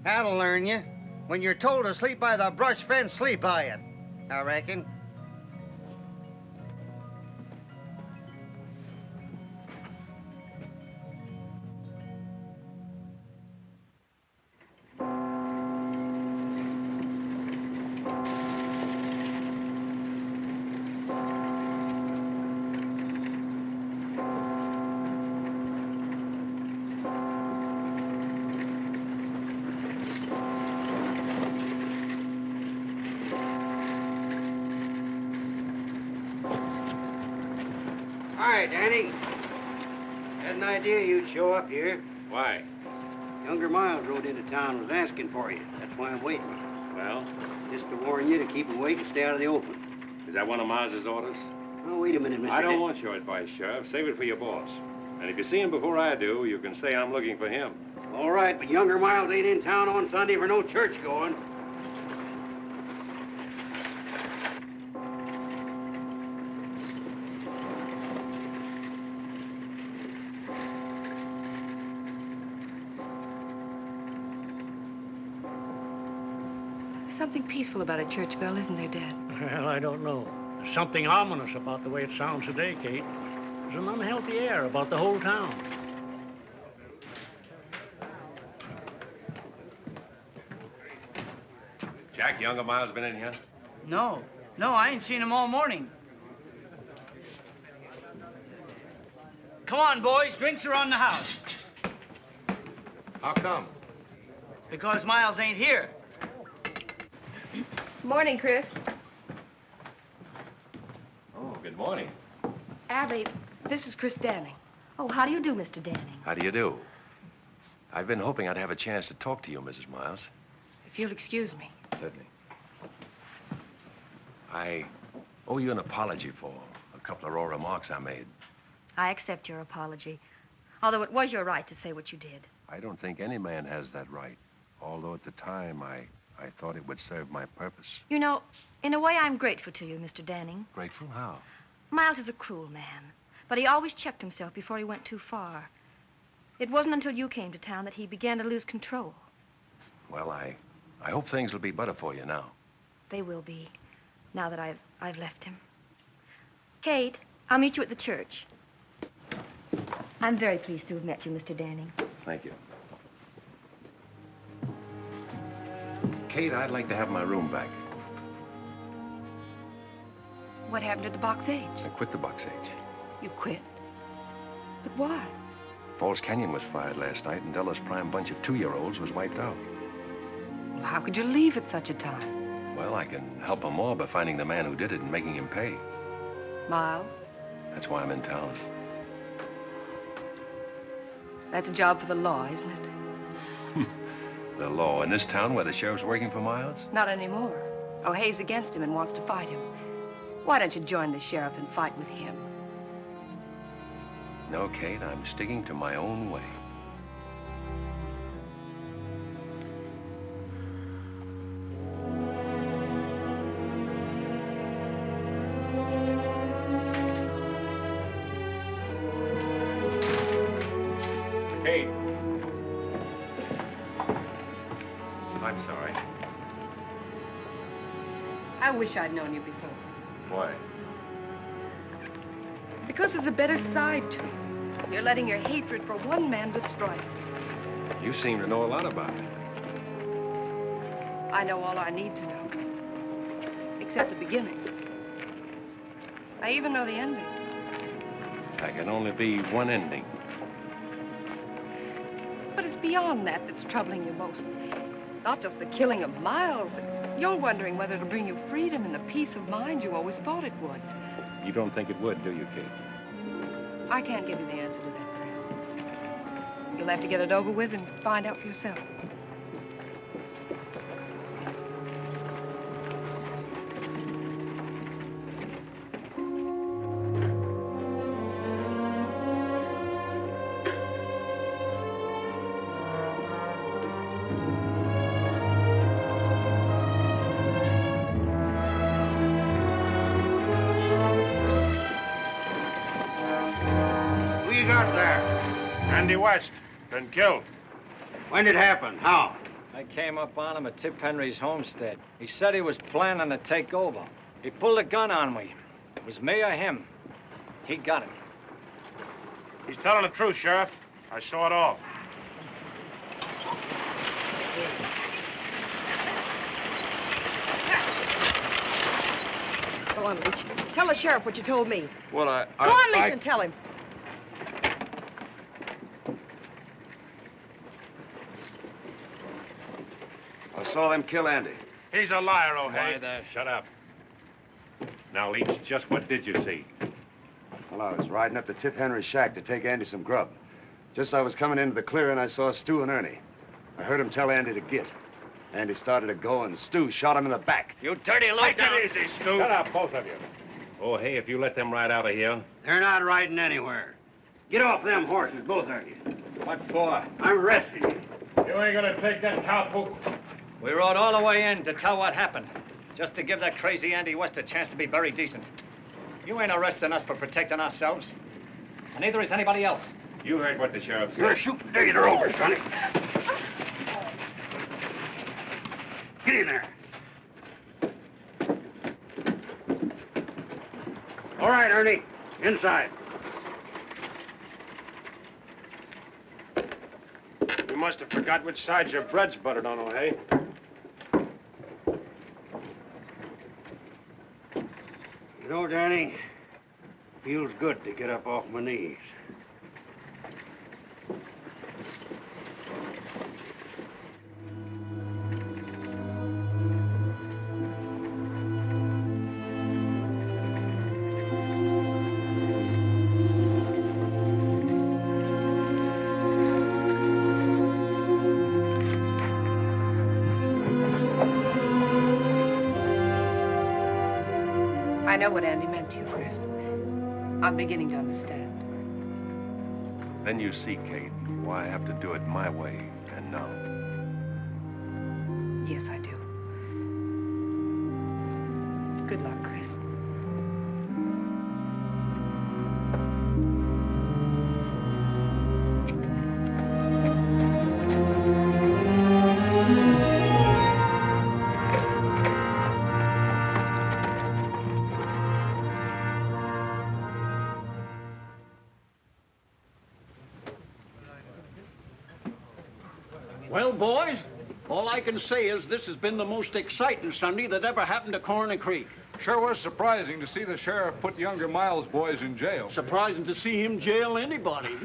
That'll learn you. When you're told to sleep by the brush fence, sleep by it. I reckon. Hi, Danny. Had an idea you'd show up here. Why? Younger Miles rode into town and was asking for you. That's why I'm waiting. Well? Just to warn you to keep awake and stay out of the open. Is that one of Miles's orders? Oh, wait a minute, Mr. I don't want your advice, Sheriff. Save it for your boss. And if you see him before I do, you can say I'm looking for him. All right, but younger Miles ain't in town on Sunday for no church going. There's something peaceful about a church bell, isn't there, Dad? Well, I don't know. There's something ominous about the way it sounds today, Kate. There's an unhealthy air about the whole town. Jack, younger Miles been in here? No, I ain't seen him all morning. Come on, boys, drinks around the house. How come? Because Miles ain't here. Morning, Chris. Oh, good morning. Abby, this is Chris Danning. Oh, how do you do, Mr. Danning? How do you do? I've been hoping I'd have a chance to talk to you, Mrs. Miles. If you'll excuse me. Certainly. I owe you an apology for a couple of raw remarks I made. I accept your apology, although it was your right to say what you did. I don't think any man has that right, although at the time I thought it would serve my purpose. You know, in a way, I'm grateful to you, Mr. Danning. Grateful? How? Miles is a cruel man, but he always checked himself before he went too far. It wasn't until you came to town that he began to lose control. Well, I hope things will be better for you now. They will be, now that I've left him. Kate, I'll meet you at the church. I'm very pleased to have met you, Mr. Danning. Thank you. Kate, I'd like to have my room back. What happened to the Box H? I quit the Box H. You quit? But why? Falls Canyon was fired last night, and Della's prime bunch of 2-year-olds was wiped out. Well, how could you leave at such a time? Well, I can help them more by finding the man who did it and making him pay. Miles? That's why I'm in town. That's a job for the law, isn't it? The law in this town where the sheriff's working for Miles? Not anymore. O'Hay's against him and wants to fight him. Why don't you join the sheriff and fight with him? No, Kate, I'm sticking to my own way. Kate. I'm sorry. I wish I'd known you before. Why? Because there's a better side to you. You're letting your hatred for one man destroy it. You seem to know a lot about it. I know all I need to know. Except the beginning. I even know the ending. There can only be one ending. But it's beyond that that's troubling you most. It's not just the killing of Miles. You're wondering whether it'll bring you freedom and the peace of mind you always thought it would. You don't think it would, do you, Kate? I can't give you the answer to that, Chris. You'll have to get it over with and find out for yourself. Who you got there? Andy West, been killed. When did it happen? How? I came up on him at Tip Henry's homestead. He said he was planning to take over. He pulled a gun on me. It was me or him. He got him. He's telling the truth, Sheriff. I saw it all. Go on, Leach. Tell the sheriff what you told me. Well, Go on, Leach, and tell him. I saw them kill Andy. He's a liar, O'Hay. Why there? Shut up. Now, Leach, just what did you see? Well, I was riding up to Tip Henry's shack to take Andy some grub. Just as I was coming into the clearing, I saw Stu and Ernie. I heard him tell Andy to get. Andy started to go, and Stu shot him in the back. You dirty low down. Take it easy, Stu. Shut up, both of you. O'Hay, if you let them ride out of here. They're not riding anywhere. Get off them horses, both of you. What for? I'm arresting you. You ain't gonna take that cowpoke. We rode all the way in to tell what happened, just to give that crazy Andy West a chance to be very decent. You ain't arresting us for protecting ourselves, and neither is anybody else. You heard what the sheriff said. You're a shooting days are over, Sonny. Get in there. All right, Ernie. Inside. You must have forgot which side your bread's buttered on, O'Hay. You know, Danny, feels good to get up off my knees. I know what Andy meant to you, Chris. I'm beginning to understand. Then you see, Kate, why I have to do it my way, and now. Yes, I do. Good luck, Chris. Well, boys, all I can say is this has been the most exciting Sunday that ever happened to Corner Creek. Sure was surprising to see the sheriff put younger Miles boys in jail. Surprising to see him jail anybody.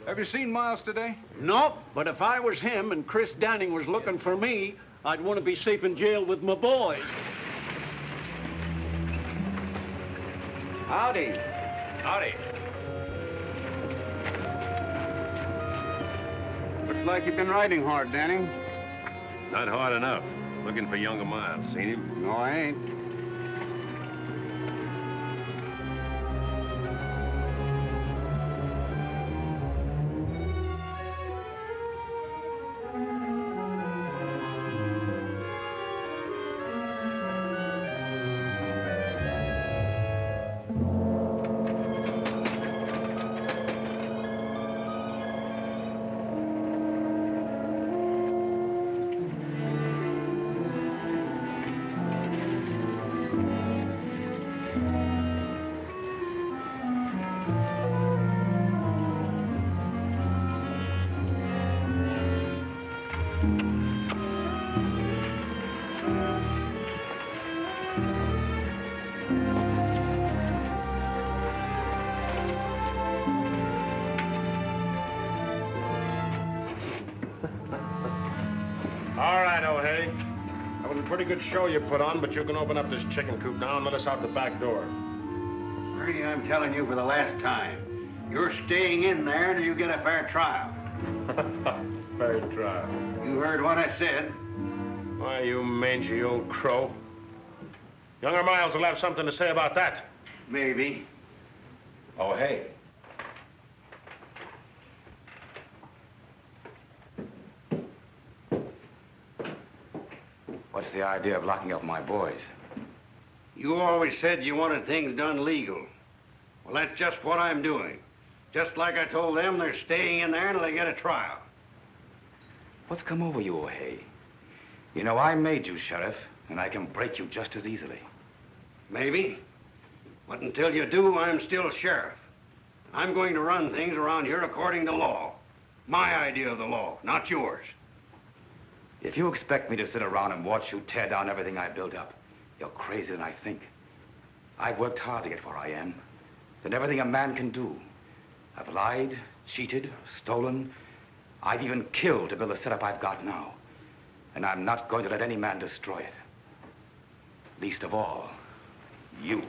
Have you seen Miles today? Nope, but if I was him and Chris Danning was looking for me, I'd want to be safe in jail with my boys. Howdy. Howdy. Looks like you've been riding hard, Danning. Not hard enough. Looking for younger Miles. Seen him? No, I ain't. pretty good show you put on, but you can open up this chicken coop now and let us out the back door. Ernie, I'm telling you for the last time, you're staying in there until you get a fair trial. Fair trial. You heard what I said. Why, you mangy old crow. Younger Miles will have something to say about that. Maybe. Oh, hey. What's the idea of locking up my boys? You always said you wanted things done legal. Well, that's just what I'm doing. Just like I told them, they're staying in there until they get a trial. What's come over you, O'Hay? You know, I made you sheriff, and I can break you just as easily. Maybe. But until you do, I'm still sheriff. I'm going to run things around here according to law. My idea of the law, not yours. If you expect me to sit around and watch you tear down everything I built up, you're crazier than I think. I've worked hard to get where I am. Done everything a man can do. I've lied, cheated, stolen. I've even killed to build the setup I've got now. And I'm not going to let any man destroy it. Least of all, you.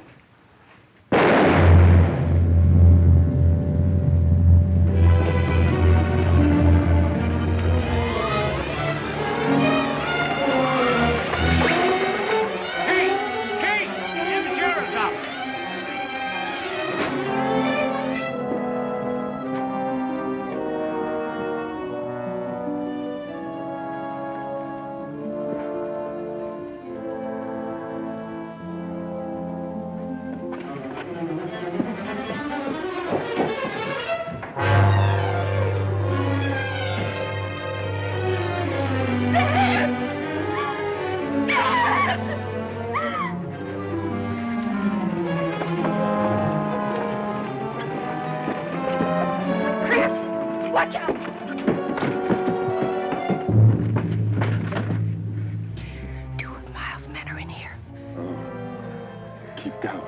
Watch out! Two of Miles' men are in here. Oh. Keep down.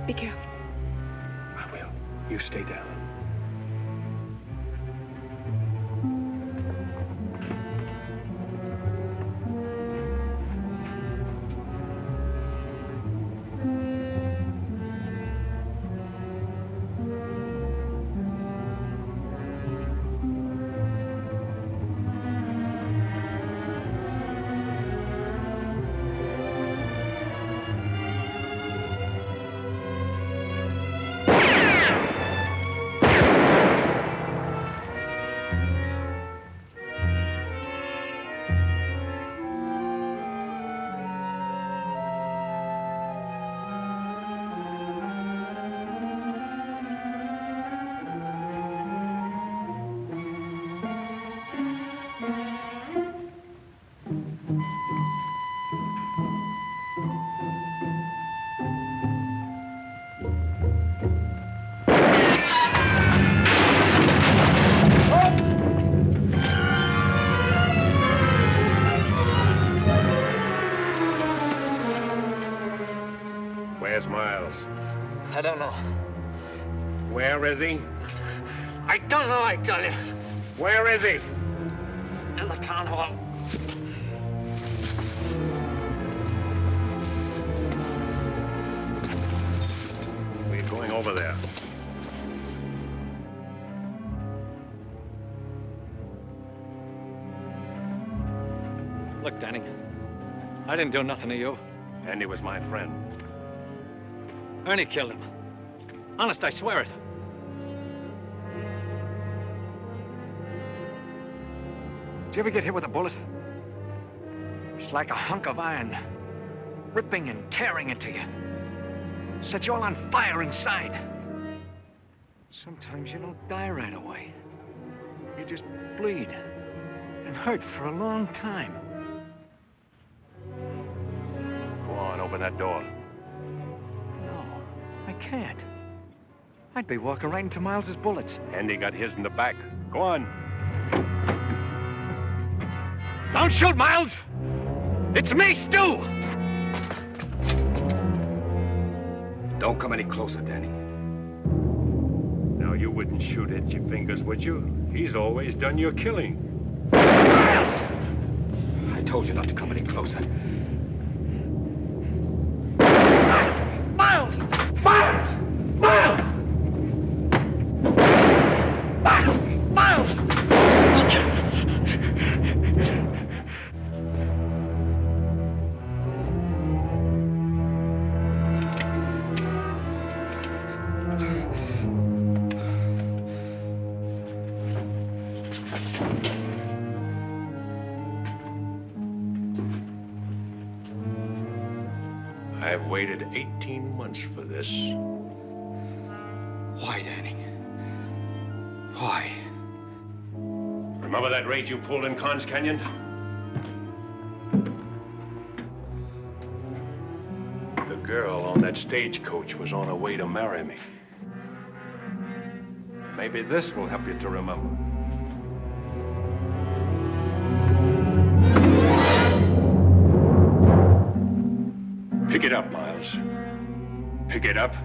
Be careful. I will. You stay down. know. Where is he? I don't know, I tell you. Where is he? In the town hall. We're going over there. Look, Danny, I didn't do nothing to you. Andy was my friend. Ernie killed him. Honest, I swear it. Did you ever get hit with a bullet? It's like a hunk of iron, ripping and tearing into you. Set you all on fire inside. Sometimes you don't die right away. You just bleed and hurt for a long time. Go on, open that door. No, I can't. I'd be walking right into Miles's bullets. Andy got his in the back. Go on. Don't shoot, Miles! It's me, Stu! Don't come any closer, Danny. Now, you wouldn't shoot at your fingers, would you? He's always done your killing. Miles! I told you not to come any closer. Miles! Miles! Miles! Miles! Miles! I've waited 18 months for this. Why, Danny? Why? Remember that raid you pulled in Con's Canyon? The girl on that stagecoach was on her way to marry me. Maybe this will help you to remember. Pick it up, Miles. Pick it up.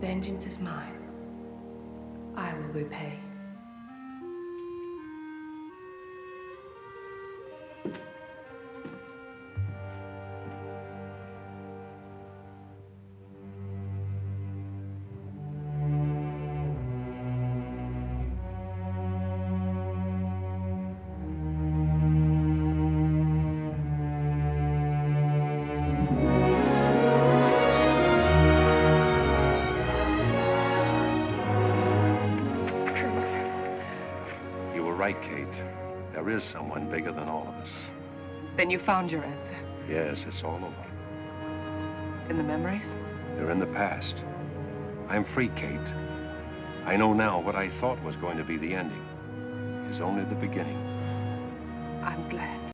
Vengeance is mine. I will repay. Right, Kate. There is someone bigger than all of us. Then you found your answer. Yes, it's all over. In the memories? They're in the past. I'm free, Kate. I know now what I thought was going to be the ending is only the beginning. I'm glad.